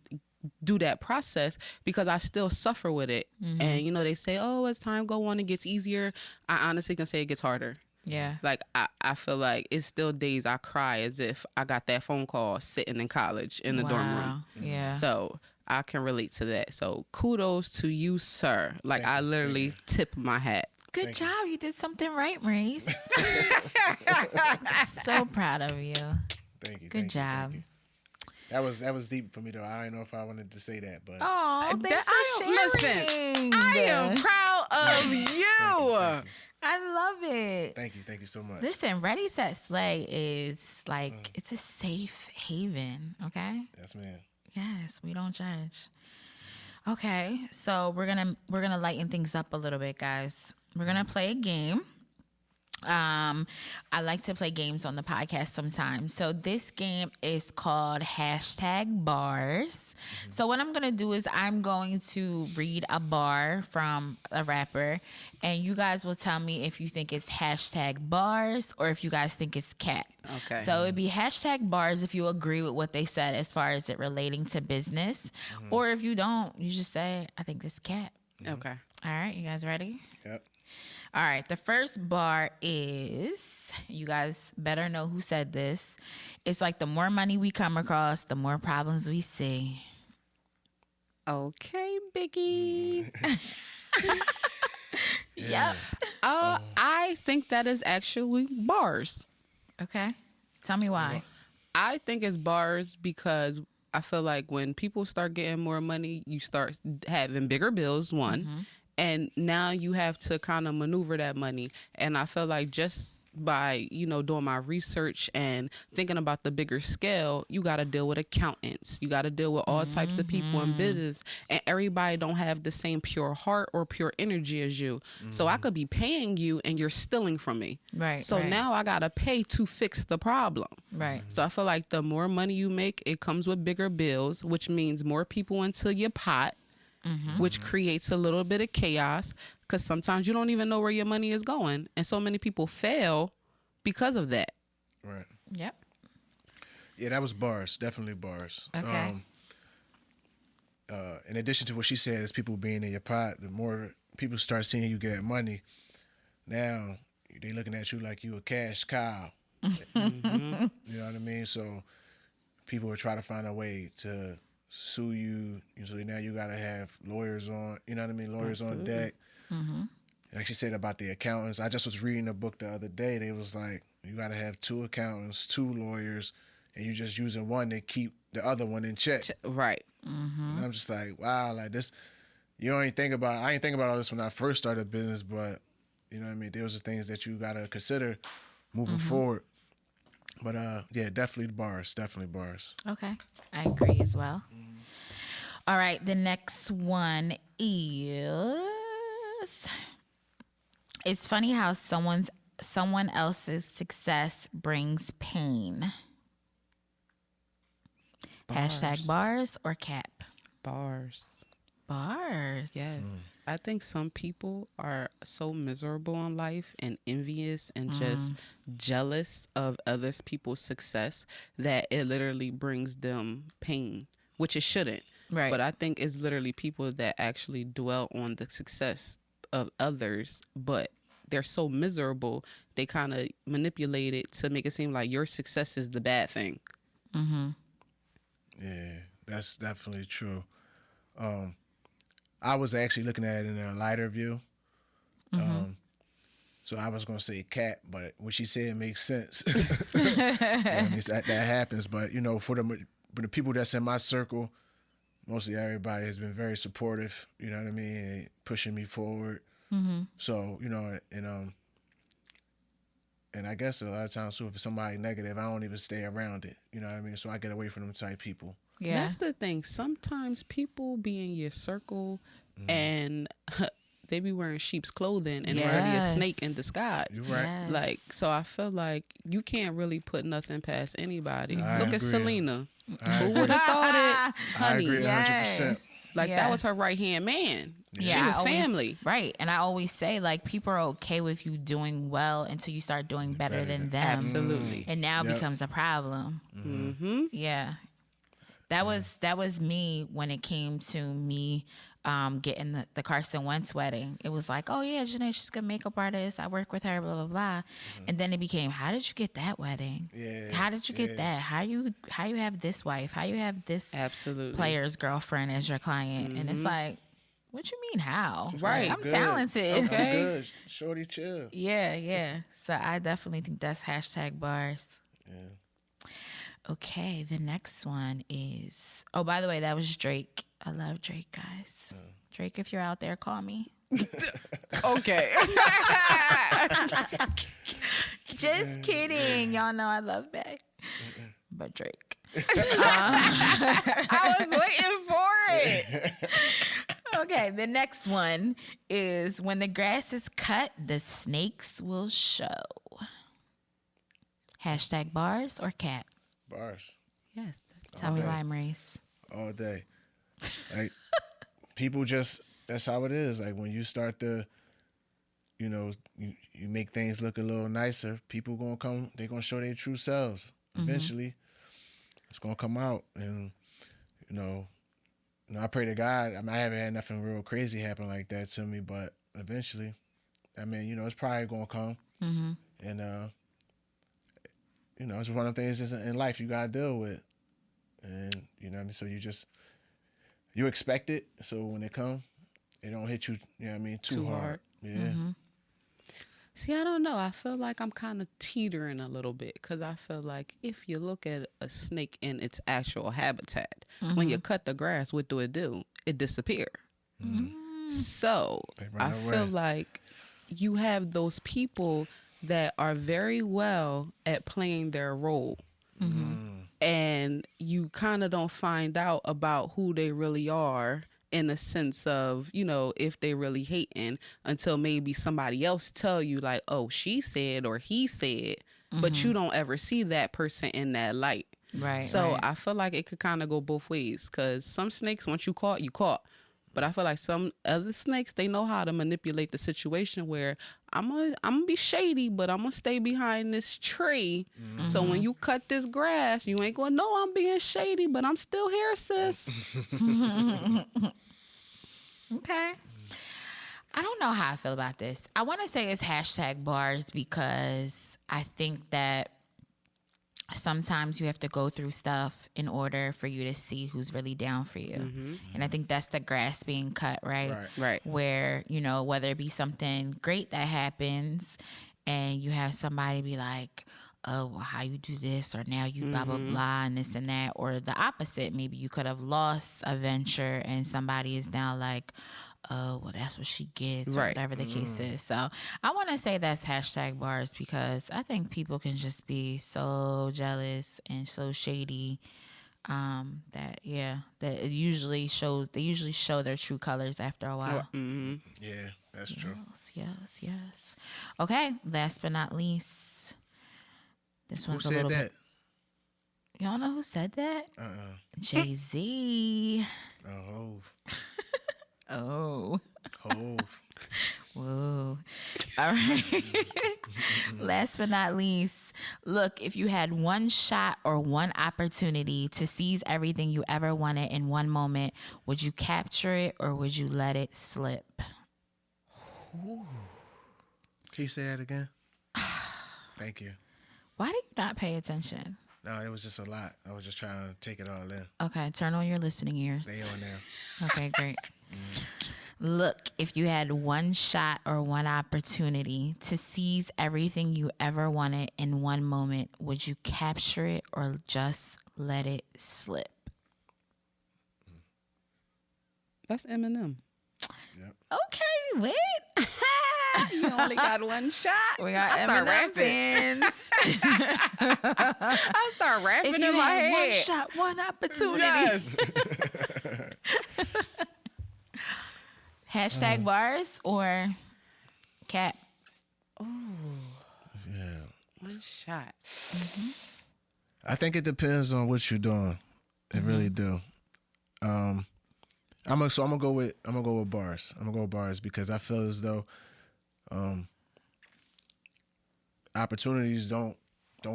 Speaker 2: do that process, because I still suffer with it. And, you know, they say, oh, as time go on, it gets easier. I honestly can say it gets harder.
Speaker 1: Yeah.
Speaker 2: Like, I feel like it's still days I cry as if I got that phone call sitting in college in the dorm room.
Speaker 1: Yeah.
Speaker 2: So I can relate to that. So kudos to you, sir. Like, I literally tip my hat.
Speaker 1: Good job. You did something right, Maurice. So proud of you.
Speaker 3: Thank you.
Speaker 1: Good job.
Speaker 3: Thank you. That was deep for me though. I don't know if I wanted to say that, but
Speaker 1: Oh, thanks for sharing.
Speaker 2: I am proud of you.
Speaker 1: I love it.
Speaker 3: thank you so much.
Speaker 1: Listen, Ready Set Slay is like it's a safe haven. Okay.
Speaker 3: Yes, man.
Speaker 1: Yes, we don't judge. Okay, so we're gonna lighten things up a little bit, guys. We're gonna play a game. I like to play games on the podcast sometimes. So this game is called #bars. So what I'm going to do is I'm going to read a bar from a rapper, and you guys will tell me if you think it's #bars or if you guys think it's cat.
Speaker 2: Okay.
Speaker 1: So it'd be #bars if you agree with what they said as far as it relating to business, or if you don't, you just say, I think this cat.
Speaker 2: Okay.
Speaker 1: All right, you guys ready?
Speaker 3: Yep.
Speaker 1: All right, the first bar is, you guys better know who said this. It's like the more money we come across, the more problems we see.
Speaker 2: Okay, Biggie.
Speaker 1: Yep.
Speaker 2: I think that is actually bars.
Speaker 1: Okay. Tell me why.
Speaker 2: I think it's bars because I feel like when people start getting more money, you start having bigger bills, one. And now you have to kind of maneuver that money. And I feel like just by, you know, doing my research and thinking about the bigger scale, you got to deal with accountants. You got to deal with all types of people in business. And everybody don't have the same pure heart or pure energy as you. So I could be paying you and you're stealing from me.
Speaker 1: Right.
Speaker 2: So now I got to pay to fix the problem.
Speaker 1: Right.
Speaker 2: So I feel like the more money you make, it comes with bigger bills, which means more people into your pot. Which creates a little bit of chaos, because sometimes you don't even know where your money is going. And so many people fail because of that.
Speaker 3: Right.
Speaker 1: Yep.
Speaker 3: Yeah, that was bars. Definitely bars.
Speaker 1: Okay.
Speaker 3: In addition to what she said, is people being in your pot, the more people start seeing you get money, now they looking at you like you a cash cow. You know what I mean? So people will try to find a way to sue you. Usually now you got to have lawyers on, you know what I mean? Lawyers on deck. Like she said about the accountants. I just was reading a book the other day. They was like, you got to have 2 accountants, 2 lawyers, and you just using one to keep the other one in check.
Speaker 2: Right.
Speaker 3: And I'm just like, wow, like this, you don't even think about, I didn't think about all this when I first started business, but you know what I mean? Those are things that you got to consider moving forward. But yeah, definitely bars.
Speaker 1: Okay. I agree as well. All right. The next one is, it's funny how someone else's success brings pain. #bars or cap?
Speaker 2: Bars.
Speaker 1: Bars.
Speaker 2: Yes. I think some people are so miserable in life and envious and just jealous of others people's success that it literally brings them pain, which it shouldn't.
Speaker 1: Right.
Speaker 2: But I think it's literally people that actually dwell on the success of others, but they're so miserable, they kind of manipulate it to make it seem like your success is the bad thing.
Speaker 1: Mm-hmm.
Speaker 3: Yeah, that's definitely true. I was actually looking at it in a lighter view. So I was gonna say cat, but what she said makes sense. You know what I mean? That happens, but for the people that's in my circle, mostly everybody has been very supportive. You know what I mean? And pushing me forward.
Speaker 1: Mm-hmm.
Speaker 3: So and I guess a lot of times too, if it's somebody negative, I don't even stay around it. You know what I mean? So I get away from them type people.
Speaker 1: Yeah.
Speaker 2: That's the thing. Sometimes people be in your circle and they be wearing sheep's clothing and already a snake in disguise.
Speaker 3: You're right.
Speaker 1: Yes.
Speaker 2: Like, so I feel like you can't really put nothing past anybody.
Speaker 3: I
Speaker 2: Look at
Speaker 3: agree.
Speaker 2: Selena.
Speaker 3: I
Speaker 2: Who
Speaker 3: agree.
Speaker 2: would have thought it?
Speaker 3: I
Speaker 2: Honey.
Speaker 3: agree 100%.
Speaker 1: Yes.
Speaker 2: Like,
Speaker 1: Yeah.
Speaker 2: that was her right-hand man.
Speaker 1: Yeah,
Speaker 2: She
Speaker 1: I
Speaker 2: was
Speaker 1: always-
Speaker 2: family.
Speaker 1: Right. And I always say, like, people are okay with you doing well until you start doing better than them.
Speaker 2: Absolutely.
Speaker 1: And now it
Speaker 3: Yep.
Speaker 1: becomes a problem.
Speaker 2: Mm-hmm.
Speaker 1: Yeah. That was me when it came to me getting the Carson Wentz wedding. It was like, oh yeah, Janae, she's a makeup artist. I work with her, blah, blah, blah. And then it became, how did you get that wedding?
Speaker 3: Yeah,
Speaker 1: How did you get that? How you have this wife? How you have this
Speaker 2: Absolutely.
Speaker 1: player's girlfriend as your client? And it's like, what you mean how?
Speaker 2: Right.
Speaker 1: Like, I'm
Speaker 3: Good.
Speaker 1: talented.
Speaker 3: I'm
Speaker 2: Okay.
Speaker 3: good. Shorty chill.
Speaker 1: Yeah. So I definitely think that's hashtag bars.
Speaker 3: Yeah.
Speaker 1: Okay, the next one is. Oh, by the way, that was Drake. I love Drake, guys. Drake, if you're out there, call me.
Speaker 2: Okay.
Speaker 1: Just kidding. Y'all know I love Bay. But Drake.
Speaker 2: I was waiting for it.
Speaker 1: Okay, the next one is when the grass is cut, the snakes will show. Hashtag bars or cat?
Speaker 3: Bars
Speaker 2: Yes.
Speaker 1: Tell me why, Maurice.
Speaker 3: all day. Like people just that's how it is. Like when you start to, you make things look a little nicer, people gonna come. They're gonna show their true selves. Eventually, it's gonna come out, and I pray to God. I mean, I haven't had nothing real crazy happen like that to me, but eventually, I mean, it's probably gonna come, and it's one of the things in life you gotta deal with, and you know what I mean. So you expect it, so when it come, it don't hit you. You know what I mean, too hard. Yeah.
Speaker 2: See, I don't know. I feel like I'm kind of teetering a little bit because I feel like if you look at a snake in its actual habitat, when you cut the grass, what do? It disappears. So
Speaker 3: They run
Speaker 2: I feel
Speaker 3: away.
Speaker 2: like you have those people that are very well at playing their role. And you kind of don't find out about who they really are in a sense of, if they really hating until maybe somebody else tell you like, oh, she said or he said, but you don't ever see that person in that light.
Speaker 1: Right.
Speaker 2: So
Speaker 1: right.
Speaker 2: I feel like it could kind of go both ways because some snakes, once you caught, you caught. But I feel like some other snakes, they know how to manipulate the situation where I'm gonna be shady, but I'm gonna stay behind this tree. So when you cut this grass, you ain't gonna know I'm being shady, but I'm still here, sis.
Speaker 1: Okay. I don't know how I feel about this. I want to say it's hashtag bars because I think that sometimes you have to go through stuff in order for you to see who's really down for you. And I think that's the grass being cut, right?
Speaker 2: Right.
Speaker 1: Where, whether it be something great that happens and you have somebody be like, oh, well, how you do this, or now you blah, blah, blah, and this and that. Or the opposite, maybe you could have lost a venture and somebody is now like, oh, well, that's what she gets, or
Speaker 2: Right.
Speaker 1: whatever the case is. So I want to say that's hashtag bars because I think people can just be so jealous and so shady that it usually shows. They usually show their true colors after a while.
Speaker 3: Yeah, that's true.
Speaker 1: Yes. Okay, last but not least, this
Speaker 3: Who
Speaker 1: one's a
Speaker 3: said
Speaker 1: little
Speaker 3: that?
Speaker 1: bit. You don't know who said that? Jay-Z.
Speaker 3: Oh,
Speaker 1: Oh.
Speaker 3: Hove.
Speaker 1: Whoa. All right. Last but not least, look, if you had one shot or one opportunity to seize everything you ever wanted in one moment, would you capture it or would you let it slip?
Speaker 3: Can you say that again? Thank you.
Speaker 1: Why do you not pay attention?
Speaker 3: No, it was just a lot. I was just trying to take it all in.
Speaker 1: Okay, turn on your listening ears.
Speaker 3: They on there.
Speaker 1: Okay, great. Look, if you had one shot or one opportunity to seize everything you ever wanted in one moment, would you capture it or just let it slip?
Speaker 2: That's Eminem.
Speaker 1: Okay, wait.
Speaker 2: You only got one shot.
Speaker 1: We got
Speaker 2: I start
Speaker 1: Eminem
Speaker 2: rapping.
Speaker 1: fans.
Speaker 2: I start rapping
Speaker 1: If
Speaker 2: in
Speaker 1: you
Speaker 2: my
Speaker 1: had one
Speaker 2: head.
Speaker 1: shot, one opportunity.
Speaker 2: Yes.
Speaker 1: Hashtag bars or cap?
Speaker 3: Yeah.
Speaker 2: One shot.
Speaker 3: I think it depends on what you're doing. It really do. I'm gonna go with bars. I'm gonna go with bars because I feel as though opportunities don't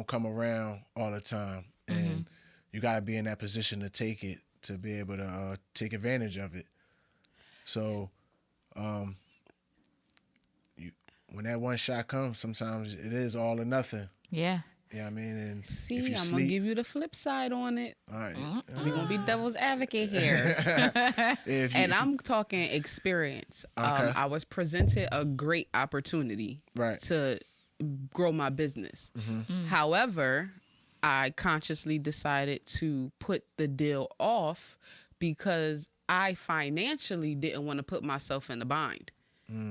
Speaker 3: come around all the time, and you gotta be in that position to take it, to be able to take advantage of it. So, when that one shot comes, sometimes it is all or nothing.
Speaker 1: Yeah.
Speaker 3: Yeah, I mean, and
Speaker 2: See,
Speaker 3: if you
Speaker 2: I'm
Speaker 3: sleep,
Speaker 2: gonna give you the flip side on it.
Speaker 3: all right.
Speaker 2: We're gonna be devil's advocate here. I'm talking experience.
Speaker 3: Okay.
Speaker 2: I was presented a great opportunity
Speaker 3: Right.
Speaker 2: to grow my business. However, I consciously decided to put the deal off because I financially didn't want to put myself in a bind.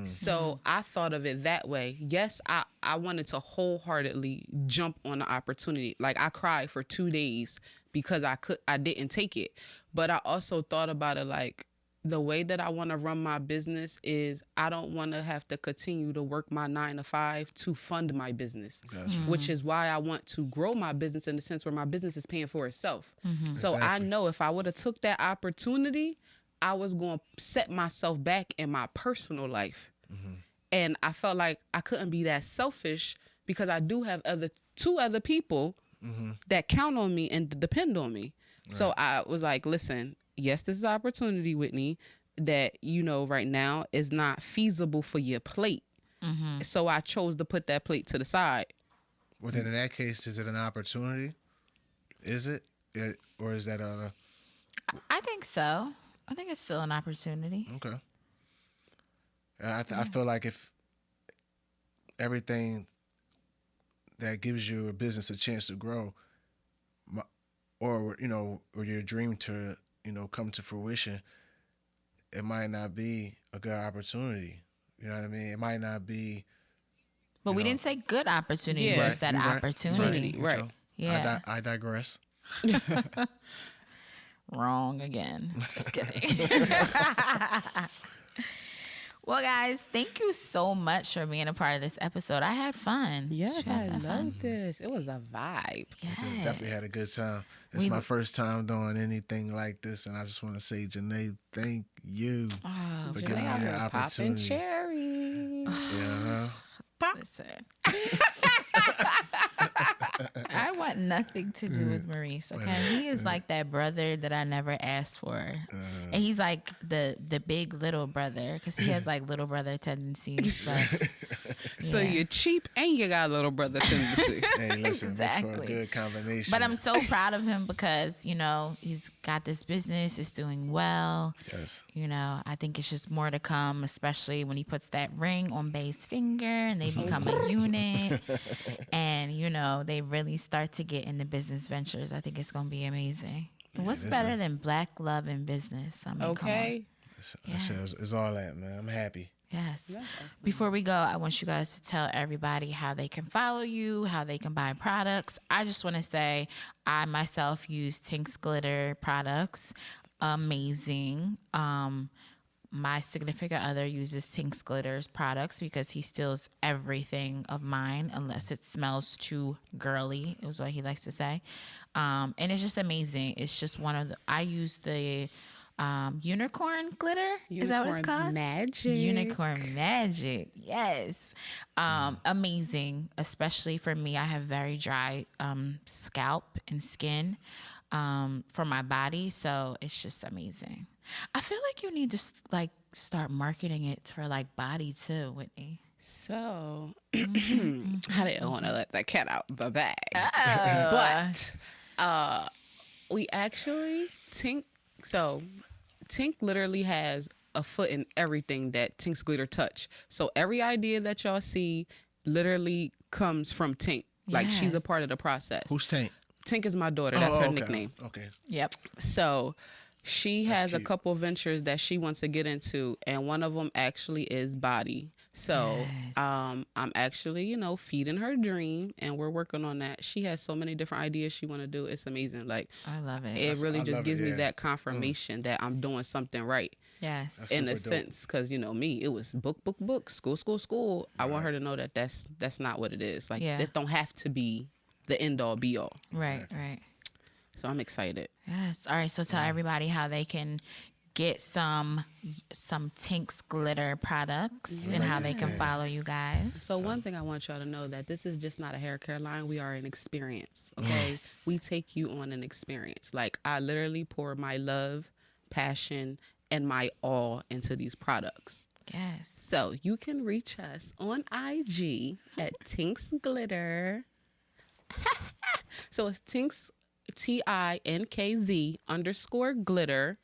Speaker 2: So I thought of it that way. Yes, I wanted to wholeheartedly jump on the opportunity. Like I cried for 2 days because I didn't take it. But I also thought about it like the way that I want to run my business is I don't want to have to continue to work my 9 to 5 to fund my business, which is why I want to grow my business in the sense where my business is paying for itself. So I
Speaker 3: Exactly.
Speaker 2: know if I would have took that opportunity, I was going to set myself back in my personal life. And I felt like I couldn't be that selfish because I do have two other people that count on me and depend on me. Right. So I was like, listen, yes, this is an opportunity, Whitney, that, right now is not feasible for your plate. So I chose to put that plate to the side.
Speaker 3: Well, then in that case, is it an opportunity? Is it? Or is that a...
Speaker 1: I think so. I think it's still an opportunity.
Speaker 3: Okay. I feel like if everything that gives your business a chance to grow, or your dream to come to fruition, it might not be a good opportunity. You know what I mean? It might not be.
Speaker 1: But we didn't say good opportunity.
Speaker 2: Yeah.
Speaker 1: We
Speaker 3: Right,
Speaker 1: said
Speaker 3: you're right.
Speaker 1: opportunity.
Speaker 2: Right.
Speaker 3: So,
Speaker 1: Yeah.
Speaker 3: I digress.
Speaker 1: Wrong again. Just kidding. Well, guys, thank you so much for being a part of this episode. I had fun.
Speaker 2: Yes,
Speaker 1: Did you guys
Speaker 2: I
Speaker 1: have fun?
Speaker 2: love this. It was a vibe.
Speaker 1: Yes.
Speaker 3: So definitely had a good time. It's my first time doing anything like this, and I just want to say, Janae, thank you
Speaker 1: Oh,
Speaker 3: for
Speaker 2: Janae
Speaker 3: giving me
Speaker 2: out
Speaker 3: the
Speaker 2: here popping
Speaker 3: opportunity.
Speaker 2: cherries.
Speaker 3: Yeah.
Speaker 1: listen. I want nothing to do with Maurice, okay? He is like that brother that I never asked for. And he's like the big little brother because he has like little brother tendencies. But
Speaker 2: So
Speaker 1: yeah.
Speaker 2: you're cheap and you got little brother tendencies.
Speaker 3: Hey, listen, makes for
Speaker 1: Exactly.
Speaker 3: a good combination.
Speaker 1: But I'm so proud of him because, he's got this business, it's doing well.
Speaker 3: Yes.
Speaker 1: I think it's just more to come, especially when he puts that ring on Bay's finger and they become a unit. And, they really start to get into business ventures. I think it's going to be amazing. But what's better than black love and business? I mean,
Speaker 2: Okay.
Speaker 3: It's all that, man. I'm happy.
Speaker 1: Yes. Before we go, I want you guys to tell everybody how they can follow you, how they can buy products. I just want to say I myself use Tinkz Glitter products. Amazing. My significant other uses Tinkz Glitter's products because he steals everything of mine unless it smells too girly, is what he likes to say. And it's just amazing. It's just I use the unicorn glitter. Is that what it's called?
Speaker 2: Magic.
Speaker 1: Unicorn magic. Yes. Amazing. Especially for me. I have very dry scalp and skin for my body. So it's just amazing. I feel like you need to like start marketing it for like body too, Whitney.
Speaker 2: So I didn't want to let that cat out the bag.
Speaker 1: Oh.
Speaker 2: But we actually Tink literally has a foot in everything that Tinkz Glitter touch. So every idea that y'all see literally comes from Tink. Like she's a
Speaker 1: Yes.
Speaker 2: part of the process.
Speaker 3: Who's Tank?
Speaker 2: Tink is my daughter. That's her
Speaker 3: okay.
Speaker 2: nickname.
Speaker 3: Okay.
Speaker 1: Yep.
Speaker 2: So she has a
Speaker 3: cute.
Speaker 2: couple ventures that she wants to get into, and one of them actually is body. So
Speaker 1: Yes.
Speaker 2: I'm actually, feeding her dream, and we're working on that. She has so many different ideas she want to do. It's amazing. Like
Speaker 1: I love it.
Speaker 2: it really
Speaker 3: I
Speaker 2: just
Speaker 3: love
Speaker 2: gives
Speaker 3: it,
Speaker 2: me
Speaker 3: yeah.
Speaker 2: that confirmation that I'm doing something right.
Speaker 1: Yes.
Speaker 3: That's
Speaker 2: In a
Speaker 3: super dope.
Speaker 2: sense, because me, it was book, school. I want her to know that that's not what it is. Like
Speaker 1: Yeah.
Speaker 2: that don't have to be the end all be all.
Speaker 1: Right, right.
Speaker 2: So I'm excited.
Speaker 1: Yes. All right. So tell everybody how they can get some Tinkz Glitter products and how they can follow you guys.
Speaker 2: So one thing I want y'all to know that this is just not a hair care line. We are an experience. Okay,
Speaker 1: Yes.
Speaker 2: we take you on an experience. Like I literally pour my love, passion, and my all into these products.
Speaker 1: Yes.
Speaker 2: So you can reach us on IG at Tinkz Glitter. So it's Tinkz, TINKZ_glitter.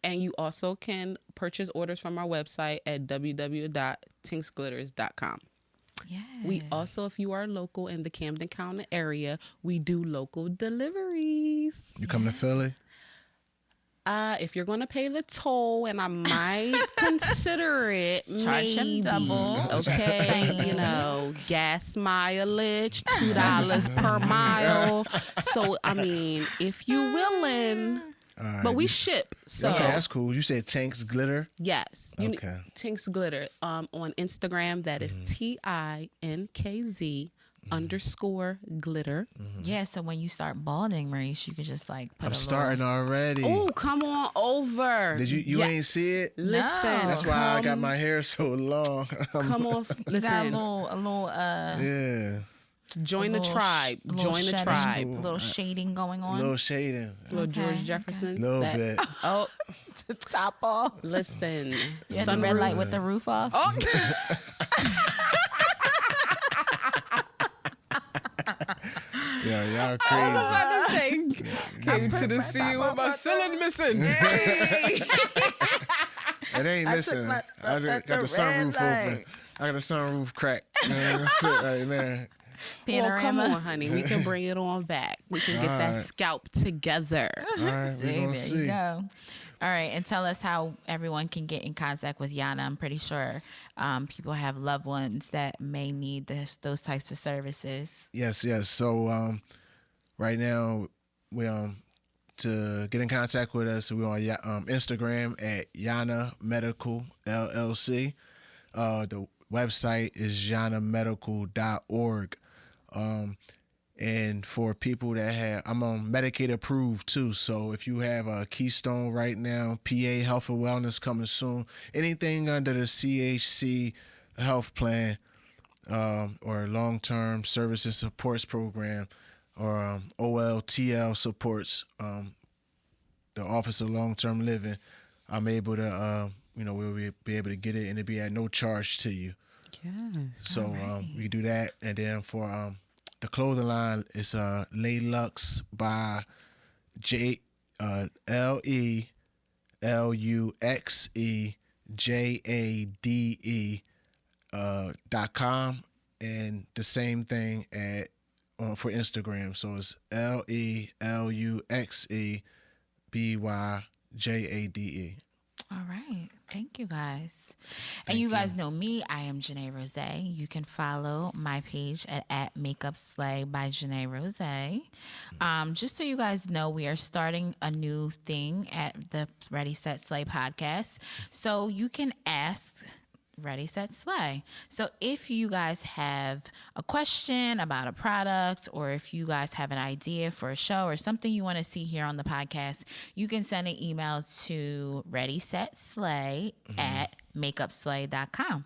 Speaker 2: And you also can purchase orders from our website at www.tinksglitters.com.
Speaker 1: Yes.
Speaker 2: We also, if you are local in the Camden County area, we do local deliveries.
Speaker 3: You come to Philly?
Speaker 2: If you're going to pay the toll, and I might consider it,
Speaker 1: Charge him
Speaker 2: maybe,
Speaker 1: double.
Speaker 2: okay, gas mileage, $2 per mile. So, I mean, if you willing,
Speaker 3: All right.
Speaker 2: but we ship. So,
Speaker 3: Okay, that's cool. You said Tinkz Glitter?
Speaker 2: yes.
Speaker 3: Okay.
Speaker 2: Tinkz Glitter. On Instagram, that is TINKZ_glitter.
Speaker 1: Yeah. So when you start balding, Maurice, you could just like put
Speaker 3: I'm
Speaker 1: a
Speaker 3: starting already.
Speaker 2: Oh, come on over.
Speaker 3: Did you
Speaker 2: Yeah.
Speaker 3: ain't see it?
Speaker 2: Listen.
Speaker 1: No.
Speaker 3: That's why I got my hair so long.
Speaker 2: Come on.
Speaker 1: You got a
Speaker 2: Listen.
Speaker 1: little
Speaker 3: Yeah.
Speaker 2: Join the tribe. Join the tribe.
Speaker 1: A little shading going
Speaker 3: A
Speaker 1: on.
Speaker 3: little shading.
Speaker 2: Little George
Speaker 1: Okay,
Speaker 2: Jefferson.
Speaker 3: A little
Speaker 2: That-
Speaker 3: bit.
Speaker 2: Oh,
Speaker 1: to top off.
Speaker 2: listen.
Speaker 1: You had the red light with the roof off.
Speaker 2: Oh.
Speaker 3: Yeah, y'all
Speaker 2: I
Speaker 3: crazy.
Speaker 2: was about to say, came to the scene with my ceiling missing.
Speaker 3: It ain't missing. I just got the sunroof open. I got the sunroof cracked. Man, that's it right there.
Speaker 2: Well, come
Speaker 1: Panorama.
Speaker 2: on, honey. We can bring it on back. We can get that
Speaker 3: Alright.
Speaker 2: scalp together.
Speaker 3: All right, we
Speaker 1: See,
Speaker 3: gonna
Speaker 1: there
Speaker 3: see.
Speaker 1: you go. All right, and tell us how everyone can get in contact with Yana. I'm pretty sure people have loved ones that may need those types of services.
Speaker 3: Yes, yes. So right now we to get in contact with us, we're on Instagram at Yana Medical LLC. The website is yanamedical.org. And for people that have, I'm on Medicaid approved too. So if you have a Keystone right now, PA Health and Wellness coming soon, anything under the CHC health plan or long-term services supports program or OLTL supports, the Office of Long-Term Living, I'm able to, we'll be able to get it and it'll be at no charge to you.
Speaker 2: Yes.
Speaker 3: So we do that, and then for the clothing line, it's Laylux by LELUXEJADE.com, and the same thing for Instagram. So it's LELUXEBYJADE.
Speaker 1: All right. Thank you guys. And you guys know me. I am Janae Rose. You can follow my page at Makeup Slay by Janae Rose. Just so you guys know, we are starting a new thing at the Ready, Set, Slay podcast. So you can ask Ready, Set, Slay. So if you guys have a question about a product, or if you guys have an idea for a show or something you want to see here on the podcast, you can send an email to readysetslay at makeupslay.com.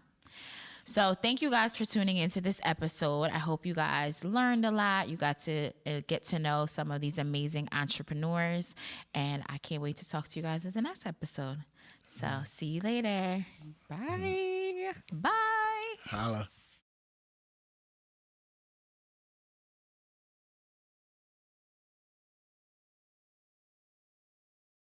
Speaker 1: So thank you guys for tuning into this episode. I hope you guys learned a lot. You got to get to know some of these amazing entrepreneurs. And I can't wait to talk to you guys in the next episode. So see you later.
Speaker 2: Bye.
Speaker 1: Bye.
Speaker 3: Holla.